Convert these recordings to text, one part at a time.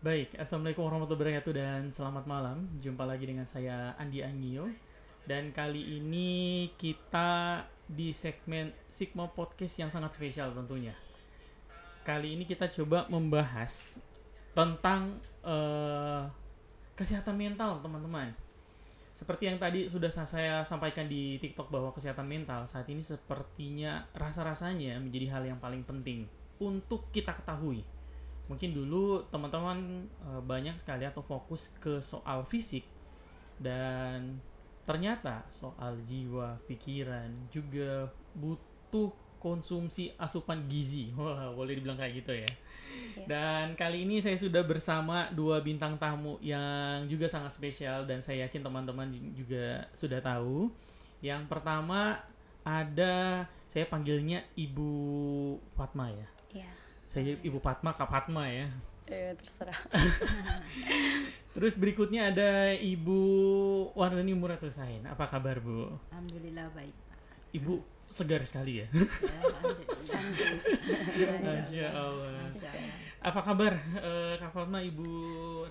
Baik, Assalamualaikum warahmatullahi wabarakatuh dan selamat malam. Jumpa lagi dengan saya Andi Angio. Dan kali ini kita di segmen Sigma Podcast yang sangat spesial tentunya. Kali ini kita coba membahas tentang kesehatan mental teman-teman. Seperti yang tadi sudah saya sampaikan di TikTok bahwa kesehatan mental saat ini sepertinya rasa-rasanya menjadi hal yang paling penting untuk kita ketahui. Mungkin dulu teman-teman banyak sekali atau fokus ke soal fisik dan ternyata soal jiwa, pikiran juga butuh konsumsi asupan gizi. Wah, boleh dibilang kayak gitu ya. Dan kali ini saya sudah bersama dua bintang tamu yang juga sangat spesial dan saya yakin teman-teman juga sudah tahu. Yang pertama ada, saya panggilnya Ibu Fatma ya. Iya. Saya Ibu Fatma, Kak Fatma ya. Terserah. Terus berikutnya ada Ibu Wardani Muratusain. Apa kabar Bu? Alhamdulillah baik Pak. Ibu segar sekali ya. Masya Allah. Apa kabar Kak Fatma, Ibu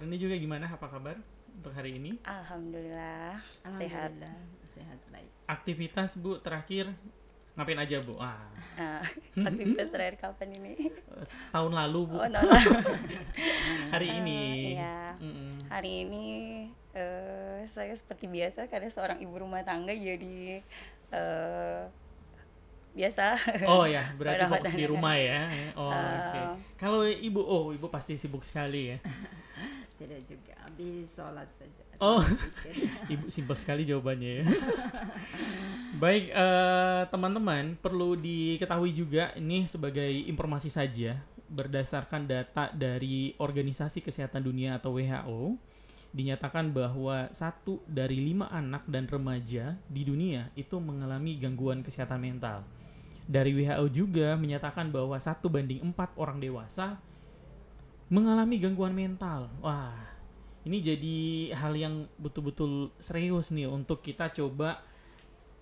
Reni juga gimana? Apa kabar untuk hari ini? Alhamdulillah. Sehat. Alhamdulillah sehat baik. Aktivitas Bu terakhir ngapain aja Bu? Aktivitas terakhir kapan ini? Tahun lalu Bu. Oh, tahun lalu. Hari ini. Iya. Hari ini saya seperti biasa karena seorang ibu rumah tangga jadi biasa. Oh ya, berarti Merawat fokus di anak-anak. rumah ya. Oh, oke. Kalau Ibu pasti sibuk sekali ya. Tidak juga habis sholat saja. Oh. Sedikit. Ibu sibuk sekali jawabannya ya. Baik, teman-teman, perlu diketahui juga ini sebagai informasi saja berdasarkan data dari Organisasi Kesehatan Dunia atau WHO dinyatakan bahwa 1 dari 5 anak dan remaja di dunia itu mengalami gangguan kesehatan mental. Dari WHO juga menyatakan bahwa 1:4 orang dewasa mengalami gangguan mental. Wah, ini jadi hal yang betul-betul serius nih untuk kita coba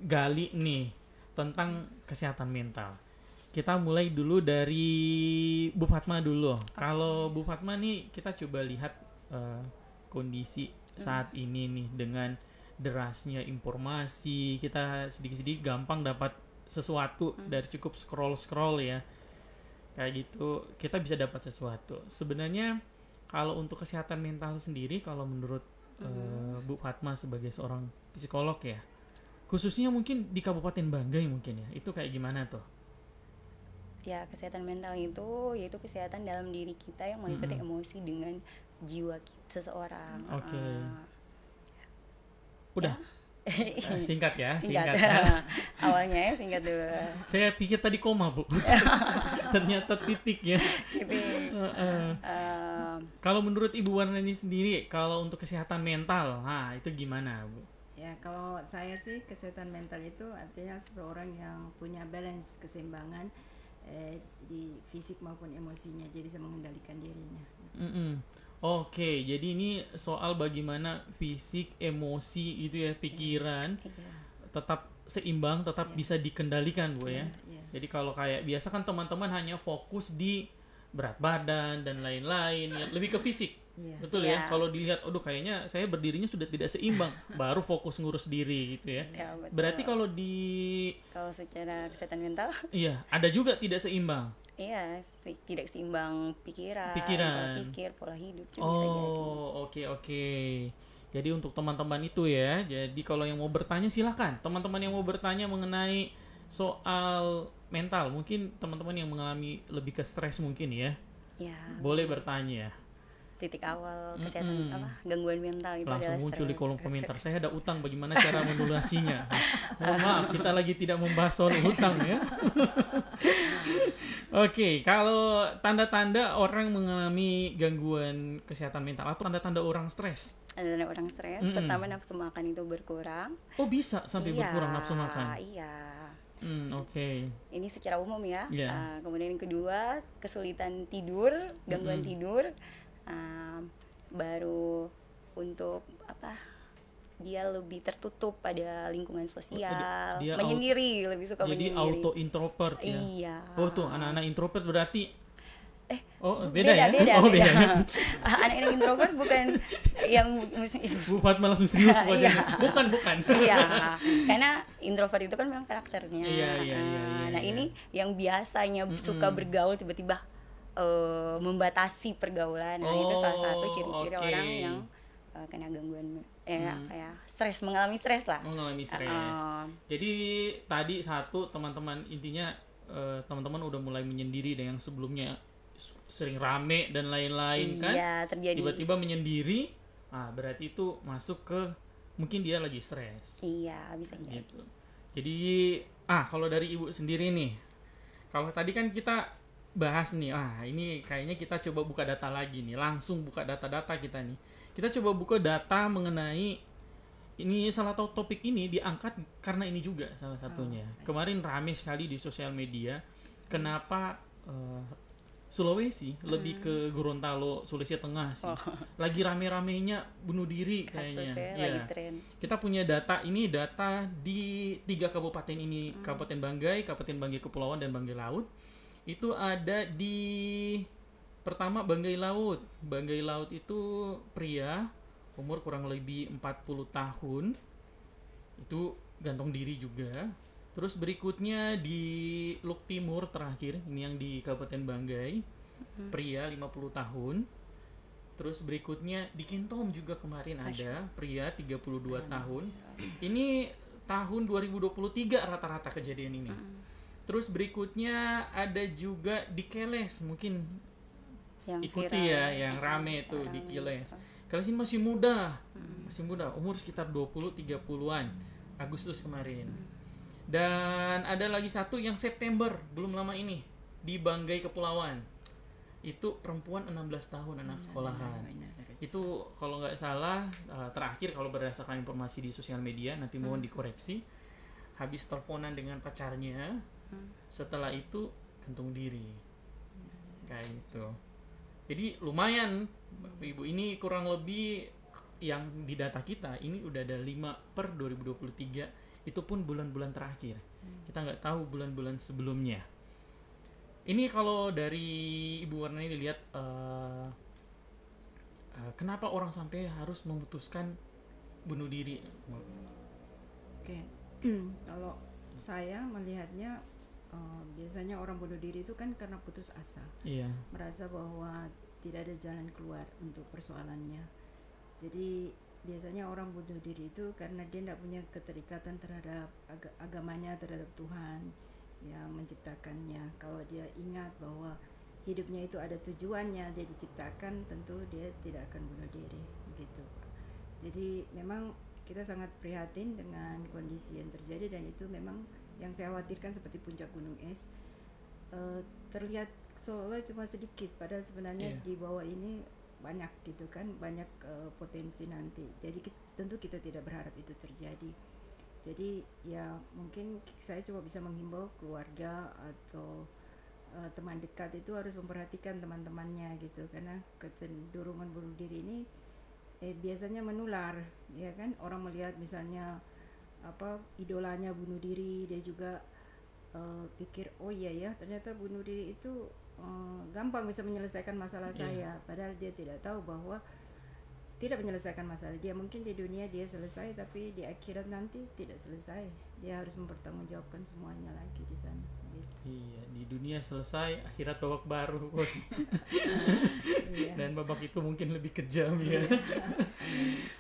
gali nih tentang kesehatan mental. Kita mulai dulu dari Bu Fatma dulu. Kalau Bu Fatma nih kita coba lihat kondisi saat ini nih dengan derasnya informasi, kita sedikit-sedikit gampang dapat sesuatu dari cukup scroll ya. Kayak gitu kita bisa dapat sesuatu. Sebenarnya kalau untuk kesehatan mental sendiri, kalau menurut Bu Fatma sebagai seorang psikolog ya, khususnya mungkin di Kabupaten Banggai mungkin ya, itu kayak gimana tuh? Ya, kesehatan mental itu yaitu kesehatan dalam diri kita yang meliputi emosi dengan jiwa seseorang. Oke. Udah. Singkat ya, Singkat. Awalnya ya singkat dulu. Saya pikir tadi koma Bu. Ternyata titik ya. Titik. Kalau menurut Ibu Warnani sendiri, kalau untuk kesehatan mental, itu gimana Bu? Ya kalau saya sih kesehatan mental itu artinya seseorang yang punya balance keseimbangan di fisik maupun emosinya, dia bisa mengendalikan dirinya. Oke, jadi ini soal bagaimana fisik, emosi itu ya, pikiran tetap seimbang, tetap bisa dikendalikan Bu ya. Jadi kalau kayak biasa kan teman-teman hanya fokus di berat badan dan lain-lain, ya, lebih ke fisik. Betul ya. Kalau dilihat, aduh kayaknya saya berdirinya sudah tidak seimbang, baru fokus ngurus diri gitu ya. Ya, betul. Berarti kalau secara kesehatan mental, iya, ada juga tidak seimbang. iya, tidak seimbang pikiran. Pola pikir, pola hidup juga bisa jadi. Oh, oke. Jadi untuk teman-teman itu ya, jadi kalau yang mau bertanya silakan. Teman-teman yang mau bertanya mengenai soal mental, mungkin teman-teman yang mengalami lebih ke stres mungkin ya. Ya. Boleh bertanya. Titik awal kesehatan gangguan mental itu Langsung adalah muncul di stres. kolom komentar. Saya ada utang, bagaimana cara melunasinya? Mohon maaf, kita lagi tidak membahas soal utang ya. Oke, kalau tanda-tanda orang mengalami gangguan kesehatan mental atau tanda-tanda orang stres. Ada orang stres, pertama nafsu makan itu berkurang. Oh, bisa sampai berkurang nafsu makan. Iya. Oke. Ini secara umum ya. Yeah. Kemudian yang kedua, kesulitan tidur, gangguan tidur. Baru untuk dia lebih tertutup pada lingkungan sosial, Dia menyendiri, lebih suka jadi menyendiri. auto introvert ya. Iya. Oh tuh anak-anak introvert berarti Oh, beda ya? beda, Oh, beda. beda. Anak yang introvert bukan yang Bu Fatma langsung serius wajahnya. Iya. Bukan. Iya, karena introvert itu kan memang karakternya. Iya. Nah, ini yang biasanya suka bergaul tiba-tiba membatasi pergaulan. Nah, itu salah satu ciri-ciri oke. orang yang kena gangguan kayak stres, mengalami stres lah. Mengalami stres. Jadi tadi satu teman-teman intinya teman-teman udah mulai menyendiri dan yang sebelumnya sering rame dan lain-lain kan. Iya, terjadi. Tiba-tiba menyendiri, berarti itu masuk ke mungkin dia lagi stres. Iya, bisa jadi. Gitu. Jadi kalau dari ibu sendiri nih, kalau tadi kan kita bahas nih, ini kayaknya kita coba buka data lagi nih, langsung buka data-data kita nih. Kita coba buka data mengenai ini, salah satu topik ini diangkat karena ini juga salah satunya. Kemarin rame sekali di sosial media, kenapa Sulawesi lebih ke Gorontalo, Sulawesi Tengah sih. Lagi rame-ramenya bunuh diri kayaknya. Lagi tren. Kita punya data ini, data di 3 kabupaten ini, Kabupaten Banggai Kepulauan dan Banggai Laut. Itu ada di pertama Banggai Laut. Banggai Laut itu pria, umur kurang lebih 40 tahun. Itu gantung diri juga. Terus berikutnya di Luk Timur terakhir, ini yang di Kabupaten Banggai, pria 50 tahun. Terus berikutnya di Kintom juga kemarin ada pria 32 tahun. Ini tahun 2023 rata-rata kejadian ini. Terus berikutnya ada juga di Keles, mungkin Yang ikuti viral, ya, yang rame tuh di Keles. Keles ini masih muda, umur sekitar 20-30an, Agustus kemarin. Dan ada lagi satu yang September, belum lama ini, di Banggai Kepulauan. Itu perempuan 16 tahun, anak sekolahan. Itu kalau nggak salah, terakhir kalau berdasarkan informasi di sosial media, nanti mohon dikoreksi, habis teleponan dengan pacarnya, setelah itu gantung diri. Kayak gitu. Jadi lumayan, Bapak Ibu, ini kurang lebih yang di data kita, ini udah ada 5 per 2023, itu pun bulan-bulan terakhir. Kita nggak tahu bulan-bulan sebelumnya. Ini kalau dari Ibu Warna ini lihat, kenapa orang sampai harus memutuskan bunuh diri? Oke. Kalau saya melihatnya biasanya orang bunuh diri itu kan karena putus asa. Iya. Merasa bahwa tidak ada jalan keluar untuk persoalannya. Jadi biasanya orang bunuh diri itu karena dia tidak punya keterikatan terhadap agamanya, terhadap Tuhan yang menciptakannya. Kalau dia ingat bahwa hidupnya itu ada tujuannya, dia diciptakan, tentu dia tidak akan bunuh diri, begitu Pak. Jadi memang kita sangat prihatin dengan kondisi yang terjadi, dan itu memang yang saya khawatirkan seperti puncak gunung es. Terlihat seolah cuma sedikit, padahal sebenarnya di bawah ini banyak gitu kan, banyak potensi nanti. Jadi tentu kita tidak berharap itu terjadi. Jadi ya mungkin saya cuma bisa menghimbau keluarga atau teman dekat itu harus memperhatikan teman-temannya gitu, karena kecenderungan bunuh diri ini biasanya menular, ya kan. Orang melihat misalnya idolanya bunuh diri, dia juga pikir oh iya ya, ternyata bunuh diri itu gampang bisa menyelesaikan masalah saya, padahal dia tidak tahu bahwa tidak menyelesaikan masalah dia. Mungkin di dunia dia selesai, tapi di akhirat nanti tidak selesai. Dia harus mempertanggungjawabkan semuanya lagi di sana. Gitu. Iya, di dunia selesai, akhirat babak baru, bos. Dan babak itu mungkin lebih kejam ya.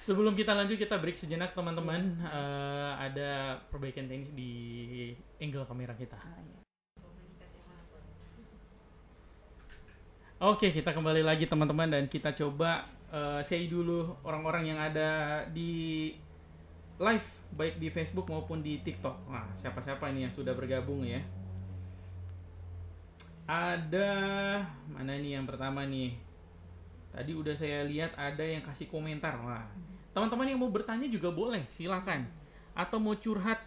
Sebelum kita lanjut, kita break sejenak teman-teman. Ada perbaikan teknis di angle kamera kita. Oke, kita kembali lagi teman-teman, dan kita coba say dulu orang-orang yang ada di live, baik di Facebook maupun di TikTok. Nah, siapa-siapa ini yang sudah bergabung ya? Ada mana nih yang pertama nih? Tadi udah saya lihat ada yang kasih komentar. Wah, teman-teman yang mau bertanya juga boleh, silakan. Atau mau curhat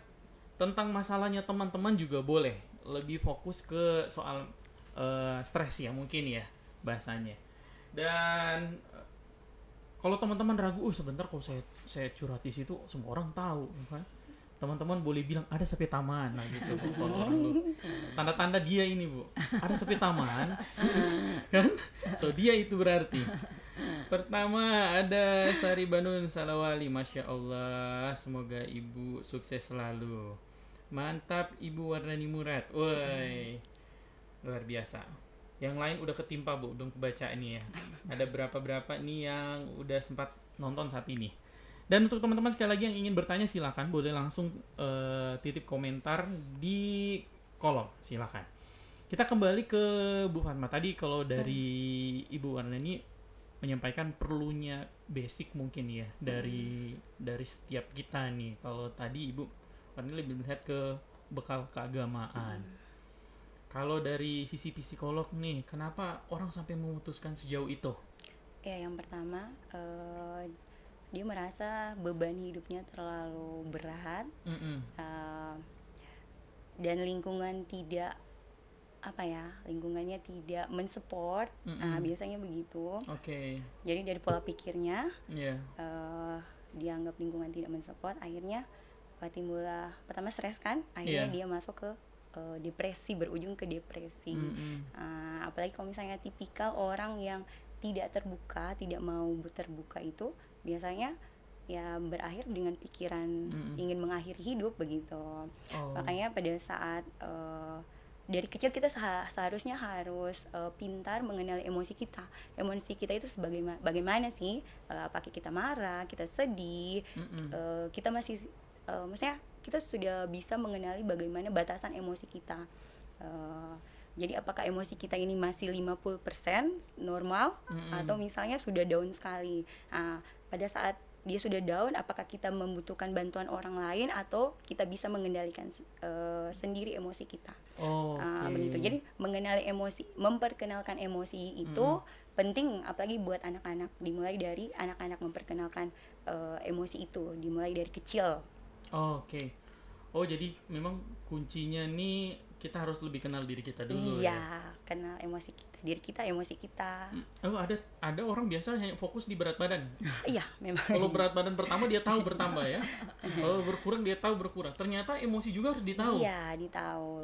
tentang masalahnya teman-teman juga boleh. Lebih fokus ke soal stres ya mungkin ya bahasanya. Dan kalau teman-teman ragu, sebentar kalau saya curhat di situ semua orang tahu kan. teman-teman boleh bilang ada sapi taman, nah gitu Bu. Kalau orang lu tanda-tanda dia ini Bu, ada sapi taman, kan? So dia itu berarti. Pertama ada Sari Banun Salawali, Masya Allah, semoga ibu sukses selalu. Mantap Ibu Wardani Murad, woi luar biasa. Yang lain udah ketimpa Bu, belum kebaca ini ya. Ada berapa nih yang udah sempat nonton saat ini. Dan untuk teman-teman sekali lagi yang ingin bertanya silakan boleh langsung titip komentar di kolom, silakan. Kita kembali ke Bu Fatma. Tadi kalau dari Ibu Wardani menyampaikan perlunya basic mungkin ya dari setiap kita nih. Kalau tadi Ibu Wardani lebih melihat ke bekal keagamaan. Kalau dari sisi psikolog nih, kenapa orang sampai memutuskan sejauh itu? Ya, yang pertama dia merasa beban hidupnya terlalu berat, dan lingkungannya tidak mensupport. Nah, biasanya begitu. Jadi dari pola pikirnya, dia anggap lingkungan tidak mensupport, akhirnya timbullah pertama stres kan, akhirnya dia masuk ke depresi, berujung ke depresi. Apalagi kalau misalnya tipikal orang yang tidak terbuka, tidak mau terbuka itu biasanya ya berakhir dengan pikiran ingin mengakhiri hidup begitu. Makanya pada saat dari kecil kita seharusnya harus pintar mengenali emosi kita. Emosi kita itu bagaimana sih? Apakah kita marah, kita sedih, kita masih maksudnya kita sudah bisa mengenali bagaimana batasan emosi kita. Jadi apakah emosi kita ini masih 50% normal atau misalnya sudah down sekali. Pada saat dia sudah down, apakah kita membutuhkan bantuan orang lain atau kita bisa mengendalikan sendiri emosi kita. Begitu. Jadi mengenali emosi, memperkenalkan emosi itu penting, apalagi buat anak-anak. Dimulai dari anak-anak memperkenalkan emosi itu, dimulai dari kecil. Jadi memang kuncinya nih kita harus lebih kenal diri kita dulu. Iya, kenal emosi kita, diri kita, emosi kita. Ada orang biasa hanya fokus di berat badan. Iya, memang. Kalau berat badan bertambah dia tahu bertambah ya. Kalau berkurang dia tahu berkurang. Ternyata emosi juga harus ditahu. Iya, ditahu.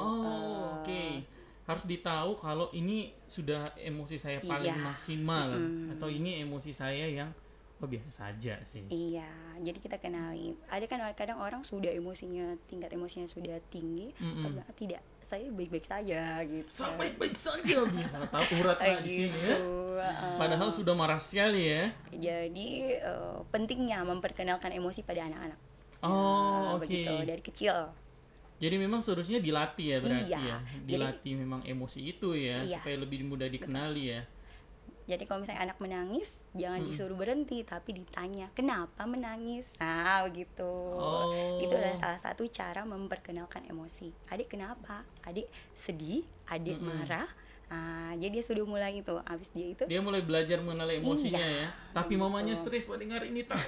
Harus ditahu kalau ini sudah emosi saya paling maksimal atau ini emosi saya yang biasa saja sih. Iya, jadi kita kenali. Ada kan kadang orang sudah tingkat emosinya sudah tinggi, ternyata tidak, saya baik-baik saja gitu. Saya baik-baik saja, tahu uratnya di sini ya. Padahal sudah marah sekali ya. Jadi pentingnya memperkenalkan emosi pada anak-anak. Begitu dari kecil. Jadi memang seharusnya dilatih ya berarti ya. Dilatih memang emosi itu ya, supaya lebih mudah dikenali ya. Jadi kalau misalnya anak menangis, jangan disuruh berhenti, tapi ditanya, kenapa menangis? Nah, begitu. Itu adalah salah satu cara memperkenalkan emosi. Adik kenapa? Adik sedih, adik marah. Jadi dia sudah mulai itu, habis dia mulai belajar mengenali emosinya ya. Tapi mamanya stres pada dengar ini tak.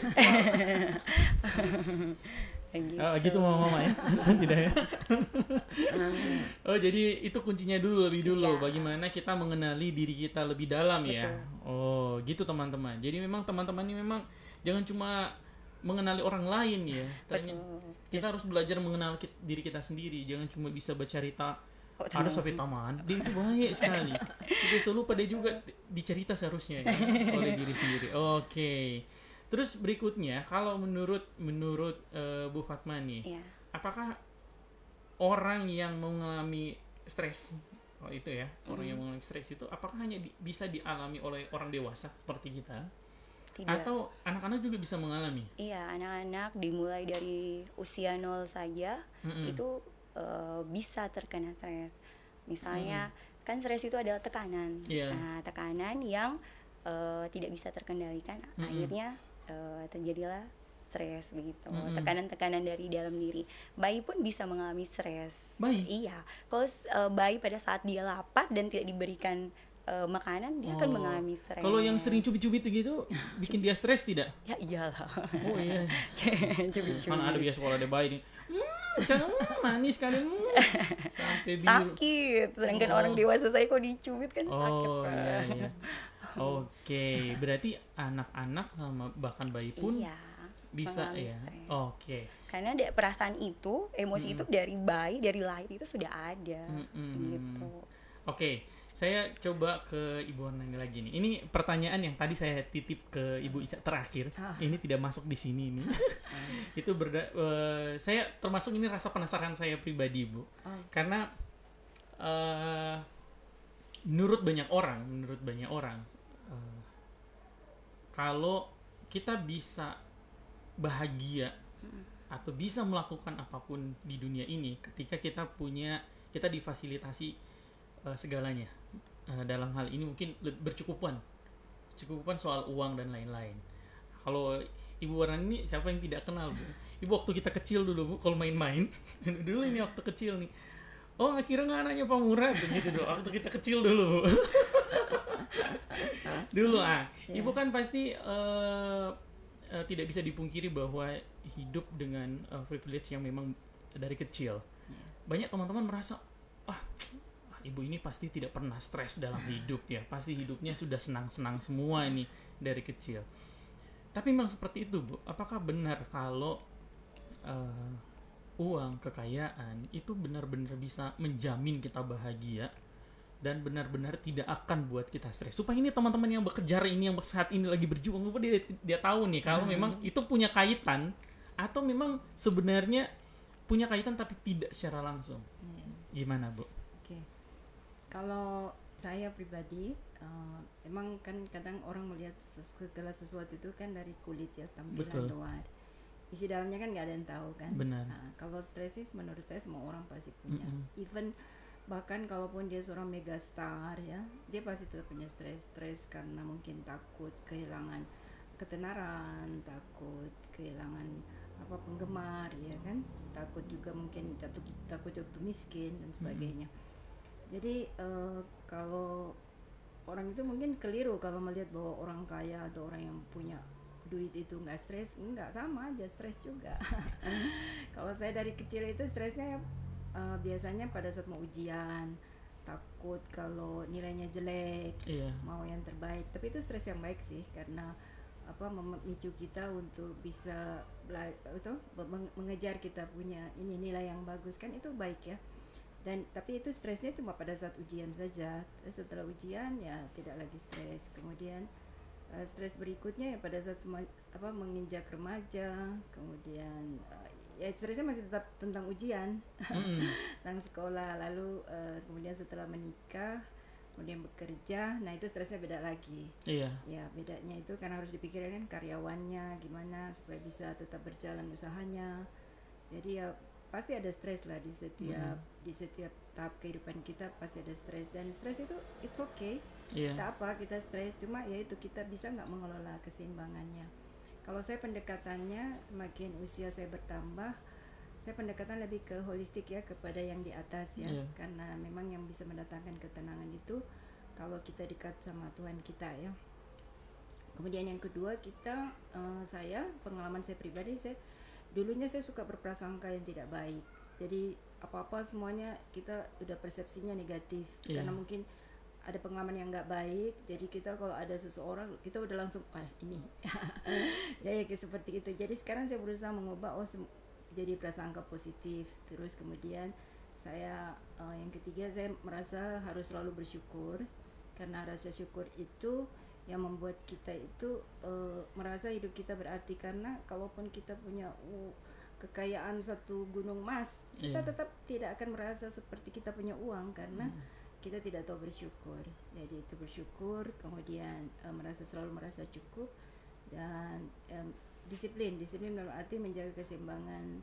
Gitu mama ya. Tidak ya. Jadi itu kuncinya lebih dulu bagaimana kita mengenali diri kita lebih dalam. Betul. Ya. Gitu teman-teman. Jadi memang teman-teman ini memang jangan cuma mengenali orang lain ya. Kita harus belajar mengenal diri kita sendiri. Jangan cuma bisa bercerita ada sapi taman. Dia itu baik sekali. Kita selalu pada juga dicerita seharusnya ya, oleh diri sendiri. Terus berikutnya, kalau menurut Bu Fatma nih, apakah orang yang mengalami stres, orang yang mengalami stres itu, apakah hanya bisa dialami oleh orang dewasa seperti kita? Tidak. Atau anak-anak juga bisa mengalami? Iya, anak-anak dimulai dari usia 0 saja, itu bisa terkena stres. Misalnya, kan stres itu adalah tekanan. Nah, tekanan yang tidak bisa terkendalikan, akhirnya terjadilah stres begitu. Tekanan-tekanan dari dalam diri. Bayi pun bisa mengalami stres. Bayi? Iya. Kalau bayi pada saat dia lapar dan tidak diberikan makanan, dia akan mengalami stres. Kalau yang sering cubit-cubit gitu bikin dia stres tidak? Ya iyalah. Iya. Cubit-cubit. Kan ada biasa kalau ada bayi nih. Jangan manis kali sampai biru. Sakit. Sedangkan orang dewasa saya kok dicubit kan sakit. Iya. Berarti anak-anak sama bahkan bayi pun bisa ya. Oke. Karena perasaan itu, emosi itu dari bayi, dari lahir itu sudah ada. Gitu. Oke. Saya coba ke Ibu Warnani lagi nih. Ini pertanyaan yang tadi saya titip ke Ibu Ica terakhir. Ini tidak masuk di sini nih. Itu saya termasuk ini rasa penasaran saya pribadi, Bu. Karena menurut banyak orang kalau kita bisa bahagia atau bisa melakukan apapun di dunia ini ketika kita difasilitasi segalanya. Dalam hal ini mungkin bercukupan soal uang dan lain-lain. Kalau Ibu Warnani ini siapa yang tidak kenal, Bu? Ibu waktu kita kecil dulu, Bu, kalau main-main dulu ini waktu kecil nih, oh akhirnya nggak nanya Pak Murad gitu dulu waktu kita kecil dulu, Bu. Dulu Ibu kan pasti tidak bisa dipungkiri bahwa hidup dengan privilege yang memang dari kecil. Banyak teman-teman merasa Ibu ini pasti tidak pernah stres dalam hidup ya, pasti hidupnya sudah senang-senang semua ini dari kecil. Tapi memang seperti itu, Bu. Apakah benar kalau uang, kekayaan itu benar-benar bisa menjamin kita bahagia dan benar-benar tidak akan buat kita stres? Supaya ini teman-teman yang bekerja ini, yang saat ini lagi berjuang, dia tahu nih kalau memang itu punya kaitan atau memang sebenarnya punya kaitan tapi tidak secara langsung. Gimana, Bu? Kalau saya pribadi, emang kan kadang orang melihat segala sesuatu itu kan dari kulit ya, tampilan luar. Isi dalamnya kan nggak ada yang tahu kan. Benar. Kalau stres sih menurut saya semua orang pasti punya. Even bahkan kalaupun dia seorang megastar ya, dia pasti tetap punya stres karena mungkin takut kehilangan ketenaran, takut kehilangan penggemar ya kan, takut juga mungkin takut jatuh miskin dan sebagainya. Jadi kalau orang itu mungkin keliru kalau melihat bahwa orang kaya atau orang yang punya duit itu nggak stres, nggak, sama aja stres juga. Kalau saya dari kecil itu stresnya biasanya pada saat mau ujian, takut kalau nilainya jelek, mau yang terbaik. Tapi itu stres yang baik sih, karena memicu kita untuk bisa mengejar kita punya ini nilai yang bagus, kan itu baik ya. Tapi itu stresnya cuma pada saat ujian saja. Setelah ujian ya tidak lagi stres. Kemudian stres berikutnya ya pada saat menginjak remaja, kemudian ya stresnya masih tetap tentang ujian, tentang sekolah. Lalu kemudian setelah menikah, kemudian bekerja, nah itu stresnya beda lagi. Iya. Ya bedanya itu karena harus dipikirkan karyawannya gimana supaya bisa tetap berjalan usahanya. Jadi ya pasti ada stres lah di setiap tahap kehidupan kita, pasti ada stres. Dan stres itu it's okay, tak apa kita stres, cuma ya itu kita bisa nggak mengelola keseimbangannya. Kalau saya pendekatannya semakin usia saya bertambah, saya pendekatan lebih ke holistik ya, kepada yang di atas ya, karena memang yang bisa mendatangkan ketenangan itu kalau kita dekat sama Tuhan kita ya. Kemudian yang kedua pengalaman saya pribadi, dulunya saya suka berprasangka yang tidak baik. Jadi apa-apa semuanya kita udah persepsinya negatif, karena mungkin ada pengalaman yang nggak baik. Jadi kita kalau ada seseorang kita udah langsung ini ya kayak seperti itu. Jadi sekarang saya berusaha mengubah jadi prasangka positif. Terus kemudian saya yang ketiga, saya merasa harus selalu bersyukur, karena rasa syukur itu yang membuat kita itu merasa hidup kita berarti. Karena kalaupun kita punya kekayaan satu gunung emas, kita tetap tidak akan merasa seperti kita punya uang, karena kita tidak tahu bersyukur. Jadi itu bersyukur, kemudian selalu merasa cukup, dan disiplin dalam arti menjaga keseimbangan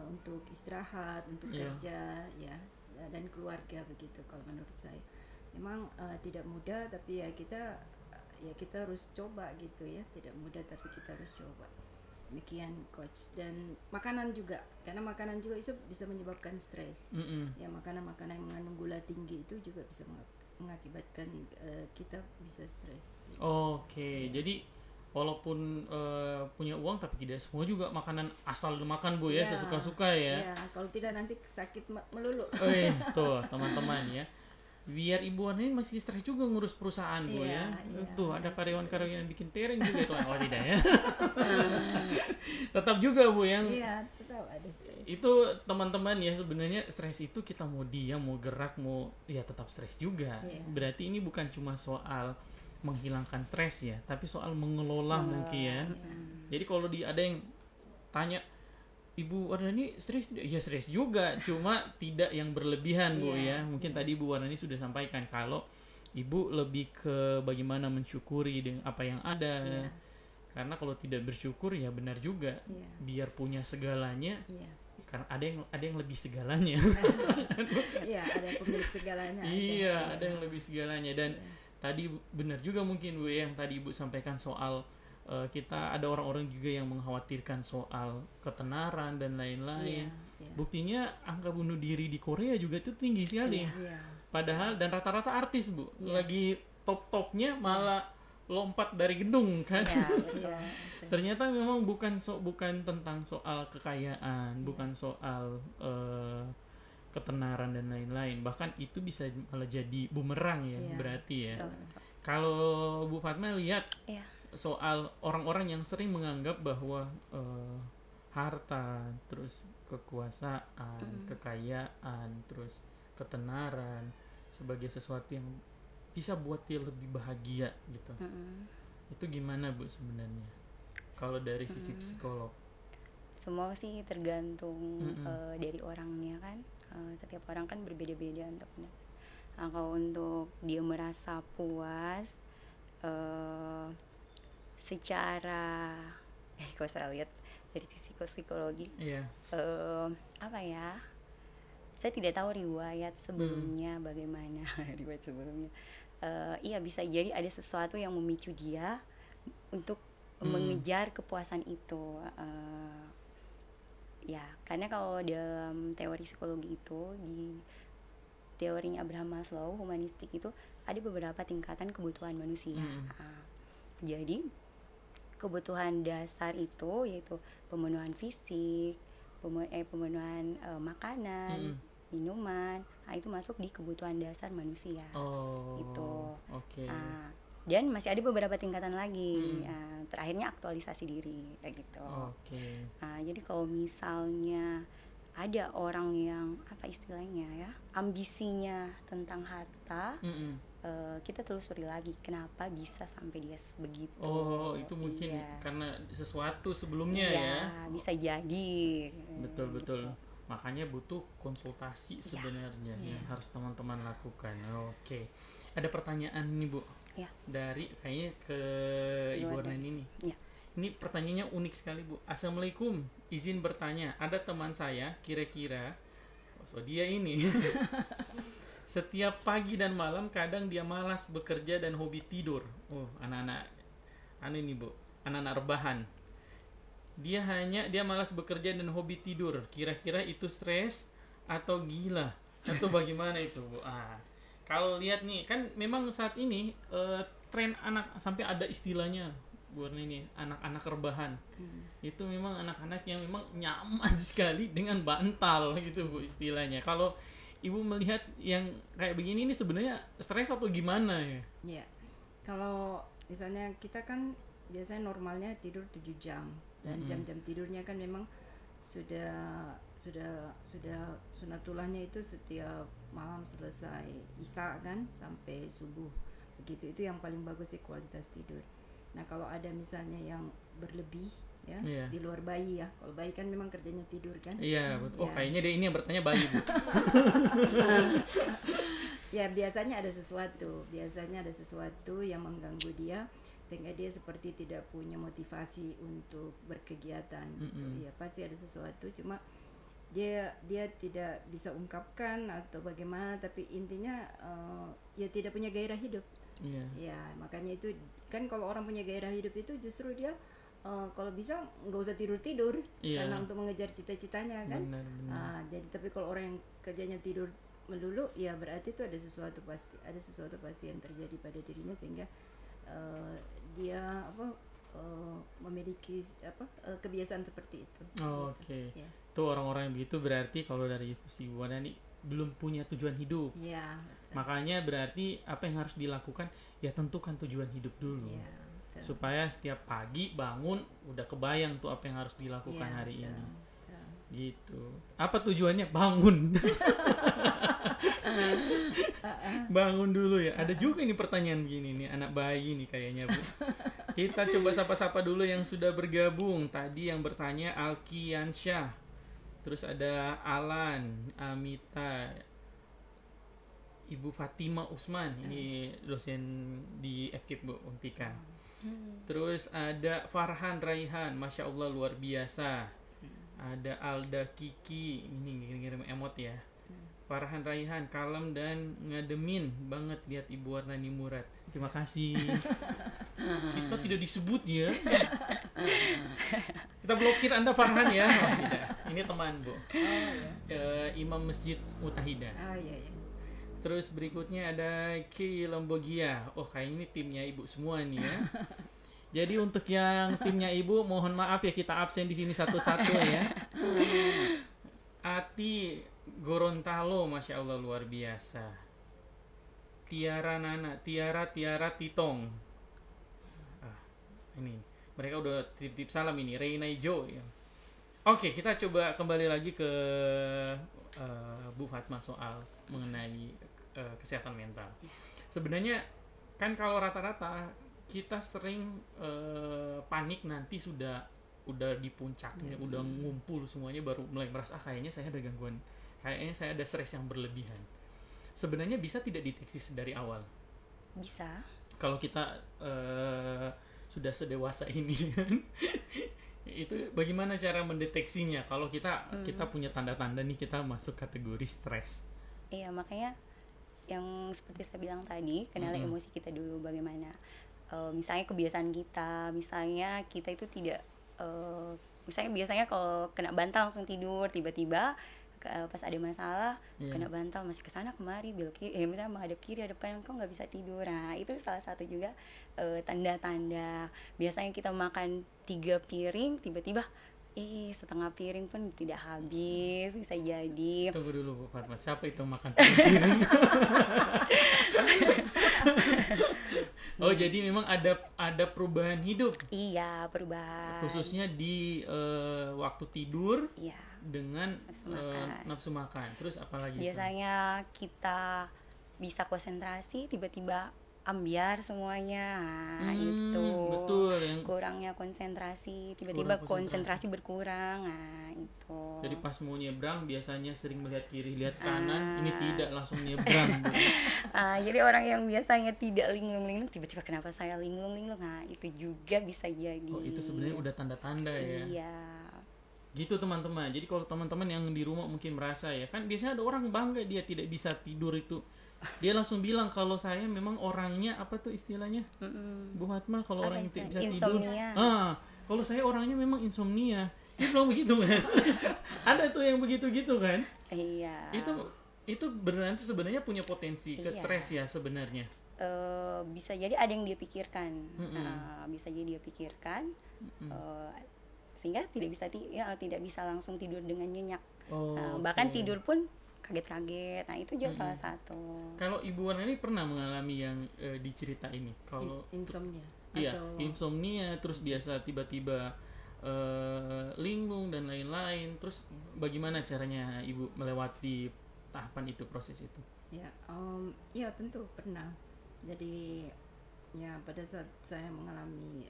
untuk istirahat, untuk kerja ya, dan keluarga, begitu kalau menurut saya. Memang tidak mudah, tapi ya kita harus coba gitu ya. Tidak mudah tapi kita harus coba. Demikian coach. Dan makanan juga, karena makanan juga itu bisa menyebabkan stres. Ya, makanan-makanan yang mengandung gula tinggi itu juga bisa mengakibatkan kita bisa stres. Oke. Jadi walaupun punya uang tapi tidak semua juga makanan asal makan, Bu ya, sesuka-suka ya. Iya, kalau tidak nanti sakit melulu. Tuh teman-teman ya. biar Ibu Warna ini masih stres juga ngurus perusahaan Bu ya. Tuh ada karyawan-karyawan yang bikin tereng juga itu. Oh tidak ya. Tetap juga Bu yang tetap ada stres. Itu teman-teman ya, sebenarnya stres itu kita mau diam, mau gerak, mau ya tetap stres juga. Berarti ini bukan cuma soal menghilangkan stres ya, tapi soal mengelola mungkin ya. Jadi kalau ada yang tanya, Ibu Wardani stres? Ya stres juga, cuma tidak yang berlebihan Bu ya. Mungkin tadi Ibu Wardani sudah sampaikan kalau Ibu lebih ke bagaimana mensyukuri dengan apa yang ada. Karena kalau tidak bersyukur ya benar juga, biar punya segalanya. Karena ada yang lebih segalanya. Ada pemilik segalanya. Ada yang lebih segalanya. Dan tadi benar juga mungkin Bu yang tadi Ibu sampaikan soal kita ada orang-orang juga yang mengkhawatirkan soal ketenaran dan lain-lain. Buktinya angka bunuh diri di Korea juga itu tinggi sekali. Padahal dan rata-rata artis Bu lagi top-topnya malah lompat dari gedung kan. Ternyata memang bukan tentang soal kekayaan, bukan soal ketenaran dan lain-lain. Bahkan itu bisa malah jadi bumerang ya, berarti ya. Kalau Bu Fatma lihat soal orang-orang yang sering menganggap bahwa harta, terus kekuasaan, kekayaan, terus ketenaran sebagai sesuatu yang bisa buat dia lebih bahagia gitu. Itu gimana Bu sebenarnya? Kalau dari sisi psikolog? Semua sih tergantung dari orangnya kan. Setiap orang kan berbeda-beda untuk kalau untuk dia merasa puas secara kalau saya lihat dari sisi psikologi apa ya, saya tidak tahu riwayat sebelumnya bagaimana riwayat sebelumnya. Bisa jadi ada sesuatu yang memicu dia untuk mengejar kepuasan itu. Karena kalau dalam teori psikologi itu, di teorinya Abraham Maslow humanistik itu ada beberapa tingkatan kebutuhan manusia. Jadi kebutuhan dasar itu yaitu pemenuhan fisik, pemenuhan makanan, minuman, itu masuk di kebutuhan dasar manusia. Dan masih ada beberapa tingkatan lagi. Terakhirnya aktualisasi diri kayak gitu. Jadi kalau misalnya ada orang yang apa istilahnya ya, ambisinya tentang harta, kita telusuri lagi kenapa bisa sampai dia begitu. Itu mungkin karena sesuatu sebelumnya ya. Bisa jadi. Betul. Makanya butuh konsultasi sebenarnya yang harus teman-teman lakukan. Ada pertanyaan nih Bu. Dari kayaknya ke Ibu Warnani nih. Ini pertanyaannya unik sekali Bu. Assalamualaikum, izin bertanya. Ada teman saya kira-kira dia ini setiap pagi dan malam kadang dia malas bekerja dan hobi tidur. Anak-anak ini Bu, anak-anak rebahan. Dia malas bekerja dan hobi tidur. Kira-kira itu stres atau gila atau bagaimana itu Bu? Kalau lihat nih kan memang saat ini tren anak, sampai ada istilahnya Bu ini anak-anak rebahan. Itu memang anak-anak yang memang nyaman sekali dengan bantal gitu Bu istilahnya. Kalau Ibu melihat yang kayak begini ini sebenarnya stres atau gimana ya? Ya, kalau misalnya kita kan biasanya normalnya tidur 7 jam dan jam-jam tidurnya kan memang sudah sunatullahnya itu setiap malam selesai Isya kan sampai subuh begitu. Itu yang paling bagus sih kualitas tidur. Nah kalau ada misalnya yang berlebih ya di luar bayi ya, kalau bayi kan memang kerjanya tidur kan. Betul. Kayaknya dia ini yang bertanya bayi Bu. biasanya ada sesuatu yang mengganggu dia sehingga dia seperti tidak punya motivasi untuk berkegiatan gitu. Pasti ada sesuatu, cuma dia tidak bisa ungkapkan atau bagaimana, tapi intinya tidak punya gairah hidup. Makanya itu kan kalau orang punya gairah hidup itu justru dia kalau bisa nggak usah tidur karena untuk mengejar cita-citanya kan. Benar. Jadi tapi kalau orang yang kerjanya tidur melulu, ya berarti itu ada sesuatu pasti yang terjadi pada dirinya sehingga dia memiliki kebiasaan seperti itu. Itu orang-orang yang begitu berarti kalau dari si Bu Warnani belum punya tujuan hidup. Ya, makanya berarti apa yang harus dilakukan ya tentukan tujuan hidup dulu. Ya, supaya setiap pagi bangun udah kebayang tuh apa yang harus dilakukan hari ini. Gitu. Apa tujuannya? Bangun. Bangun dulu ya. Ada juga nih pertanyaan gini nih, anak bayi nih kayaknya, Bu. Kita coba sapa-sapa dulu yang sudah bergabung. Tadi yang bertanya Alkiansyah. Terus ada Alan, Amita, Ibu Fatima Usman, ini dosen di FKIP, Bu Untika. Terus ada Farhan Raihan, Masya Allah luar biasa. Ada Alda Kiki, ini ngirim emot ya. Farhan Raihan, kalem dan ngademin banget lihat Ibu Warnani Murad. Terima kasih. Kita tidak disebut ya. Kita blokir Anda Farhan ya. Oh, tidak. Ini teman, Bu. Imam Masjid Mutahida. Iya. Terus berikutnya ada Ki Lombogia. Oh, kayaknya ini timnya Ibu semua nih ya. Jadi untuk yang timnya Ibu, mohon maaf ya kita absen di sini satu-satu ya. Ati Gorontalo, Masya Allah luar biasa. Tiara Nana, Tiara Titong. Ini mereka udah titip salam ini. Reina Jo ya. Oke, kita coba kembali lagi ke Bu Fatma soal mengenai kesehatan mental. Sebenarnya kan kalau rata-rata kita sering panik nanti udah di puncaknya, udah ngumpul semuanya baru mulai merasa kayaknya saya ada gangguan, kayaknya saya ada stres yang berlebihan. Sebenarnya bisa tidak deteksi dari awal? Bisa. Kalau kita sudah sedewasa ini kan, itu bagaimana cara mendeteksinya? Kalau kita punya tanda-tanda nih kita masuk kategori stres. Iya, makanya yang seperti saya bilang tadi, kenali emosi kita dulu bagaimana. Misalnya kebiasaan kita, misalnya kita itu tidak misalnya biasanya kalau kena bantal langsung tidur, tiba-tiba pas ada masalah kena bantal masih kesana kemari, belok kiri, misalnya menghadap kiri, hadap kanan, kok nggak bisa tidur. Nah itu salah satu juga tanda-tanda. Biasanya kita makan 3 piring, tiba-tiba setengah piring pun tidak habis, bisa jadi. Tunggu dulu Bu Fatma, siapa itu makan 3 piring? Oh jadi memang ada perubahan hidup. Iya, perubahan. Khususnya di waktu tidur. Iya. Dengan nafsu makan. Terus apa lagi? Biasanya kita bisa konsentrasi, tiba-tiba ambiar semuanya. Nah, itu. Betul. Yang kurangnya konsentrasi, tiba-tiba konsentrasi berkurang. Nah, itu. Jadi pas mau nyebrang biasanya sering melihat kiri, lihat kanan, ini tidak langsung nyebrang. Jadi orang yang biasanya tidak linglung-linglung, tiba-tiba kenapa saya linglung-linglung? Nah, itu juga bisa jadi. Oh, itu sebenarnya udah tanda-tanda ya. Iya. Gitu teman-teman. Jadi kalau teman-teman yang di rumah mungkin merasa ya, kan biasanya ada orang bangga dia tidak bisa tidur itu. Dia langsung bilang kalau saya memang orangnya apa tuh istilahnya? Bu Fatma, kalau orang yang tidak bisa tidur. Kalau saya orangnya memang insomnia. Dia bilang begitu kan. Ada tuh yang begitu-gitu kan? Iya. Itu berarti sebenarnya punya potensi ke stres ya sebenarnya. Bisa jadi ada yang dia pikirkan. Bisa jadi dia pikirkan. Sehingga tidak bisa langsung tidur dengan nyenyak. Bahkan tidur pun kaget-kaget. Nah itu juga salah satu. Kalau Ibu Warnani pernah mengalami yang dicerita ini? Kalau insomnia. Iya, insomnia terus biasa tiba-tiba linglung dan lain-lain. Terus bagaimana caranya Ibu melewati tahapan itu, proses itu? Ya tentu pernah. Jadi ya pada saat saya mengalami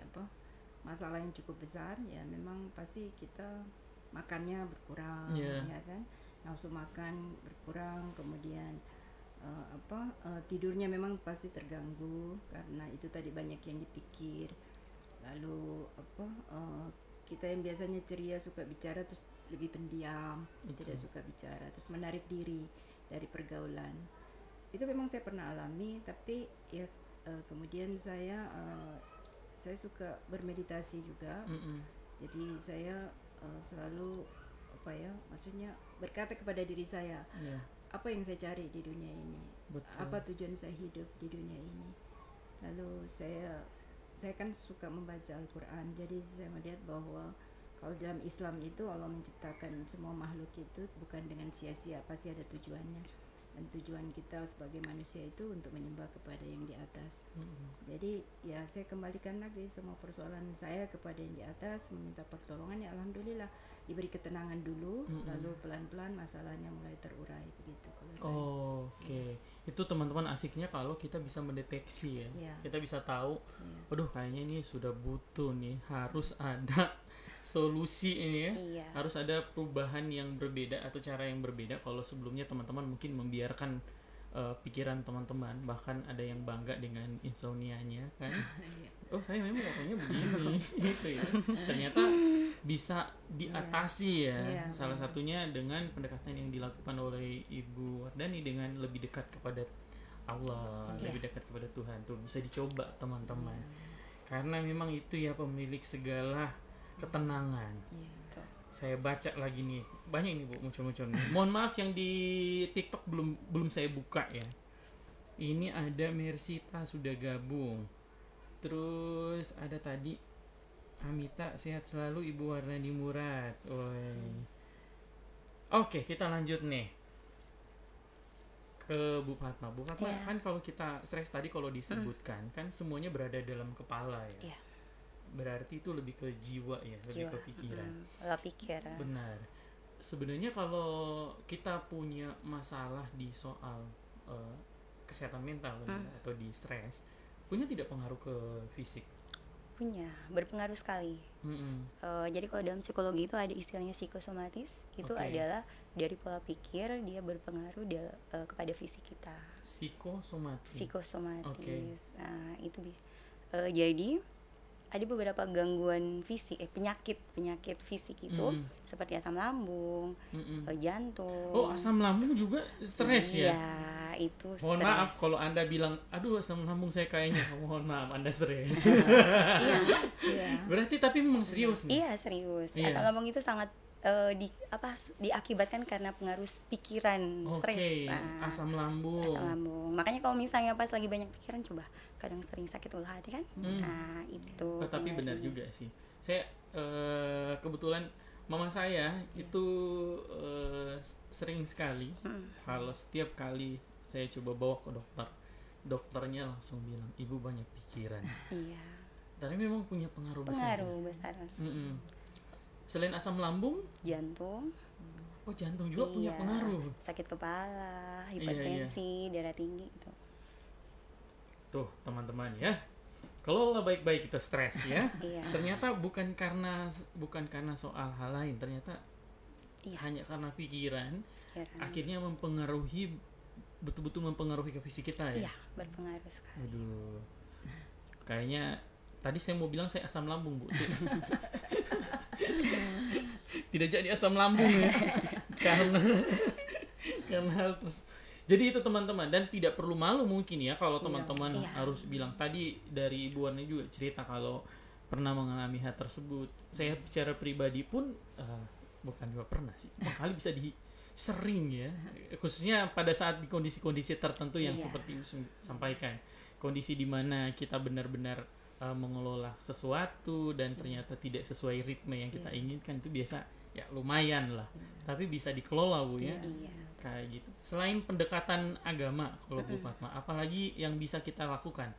masalah yang cukup besar, ya memang pasti kita makannya berkurang, ya kan, nafsu makan berkurang, kemudian tidurnya memang pasti terganggu karena itu tadi banyak yang dipikir. Lalu kita yang biasanya ceria suka bicara terus lebih pendiam, tidak suka bicara, terus menarik diri dari pergaulan. Itu memang saya pernah alami, tapi ya kemudian saya suka bermeditasi juga. Jadi saya selalu maksudnya berkata kepada diri saya, apa yang saya cari di dunia ini, apa tujuan saya hidup di dunia ini. Lalu saya kan suka membaca Al-Quran, jadi saya melihat bahwa Kalau dalam Islam itu Allah menciptakan semua makhluk itu bukan dengan sia-sia, pasti ada tujuannya. Dan tujuan kita sebagai manusia itu untuk menyembah kepada yang di atas. Jadi ya saya kembalikan lagi semua persoalan saya kepada yang di atas, meminta pertolongan, ya alhamdulillah diberi ketenangan dulu, lalu pelan-pelan masalahnya mulai terurai begitu kalau saya. Oke. Itu teman-teman asiknya kalau kita bisa mendeteksi ya. Kita bisa tahu, aduh kayaknya ini sudah butuh nih, harus ada solusi ini ya. Harus ada perubahan yang berbeda atau cara yang berbeda. Kalau sebelumnya teman-teman mungkin membiarkan pikiran teman-teman, bahkan ada yang bangga dengan insomnianya kan. Oh saya memang waktunya begini gitu ya. Ternyata bisa diatasi ya. Salah satunya dengan pendekatan yang dilakukan oleh Ibu Wardani dengan lebih dekat kepada Allah, lebih dekat kepada Tuhan. Tuh bisa dicoba teman-teman. Karena memang itu ya pemilik segala ketenangan. Saya baca lagi nih, banyak nih Bu muncul-muncul nih. Mohon maaf yang di TikTok belum saya buka ya. Ini ada Mersita sudah gabung. Terus ada tadi Amita, sehat selalu Ibu Wardani Murad. Oke, kita lanjut nih ke Bu Fatma. Bu Fatma kan kalau kita stres tadi kalau disebutkan kan semuanya berada dalam kepala ya. Berarti itu lebih ke jiwa ya, lebih ke pikiran. Pola pikir. Benar. Sebenarnya kalau kita punya masalah di soal kesehatan mental atau di stres, punya tidak pengaruh ke fisik? Punya, berpengaruh sekali. Jadi kalau dalam psikologi itu ada istilahnya psikosomatis, itu adalah dari pola pikir dia berpengaruh kepada fisik kita. Psikosomatis. Nah, itu jadi ada beberapa gangguan fisik, penyakit fisik itu seperti asam lambung, jantung. Oh, asam lambung juga stres ya? Iya, itu stres. Mohon maaf kalau Anda bilang, aduh asam lambung saya kayaknya, mohon maaf Anda stres. Iya. Berarti tapi memang serius nih? Iya, serius. Asam lambung itu sangat diakibatkan karena pengaruh pikiran, stres. Asam lambung. Makanya kalau misalnya pas lagi banyak pikiran, coba kadang sering sakit ulah hati kan. Nah itu tapi benar juga sih. Saya kebetulan mama saya itu sering sekali kalau setiap kali saya coba bawa ke dokternya langsung bilang ibu banyak pikiran. Iya. Tapi memang punya pengaruh besar. besar. Selain asam lambung, jantung. Oh, jantung juga punya pengaruh. Sakit kepala, hipertensi, darah tinggi itu. Tuh, teman-teman ya. Kalau baik-baik kita stres ya. Ternyata bukan karena soal hal lain, ternyata hanya karena pikiran. Akhirnya mempengaruhi betul-betul mempengaruhi ke fisik kita ya. Iya, berpengaruh sekali. Aduh. Kayaknya tadi saya mau bilang saya asam lambung, Bu. Tidak jadi asam lambung ya. karena hal terus. Jadi itu teman-teman, dan tidak perlu malu mungkin ya kalau teman-teman harus bilang. Tadi dari Ibu Warni juga cerita kalau pernah mengalami hal tersebut. Saya secara pribadi pun bukan juga pernah sih, kali bisa sering ya, khususnya pada saat di kondisi-kondisi tertentu yang seperti Ibu sampaikan, kondisi di mana kita benar-benar mengelola sesuatu dan ternyata tidak sesuai ritme yang kita inginkan, itu biasa ya lumayan lah, tapi bisa dikelola Bu ya. Kayak gitu. Selain pendekatan agama kalau Bu Fatma, apalagi yang bisa kita lakukan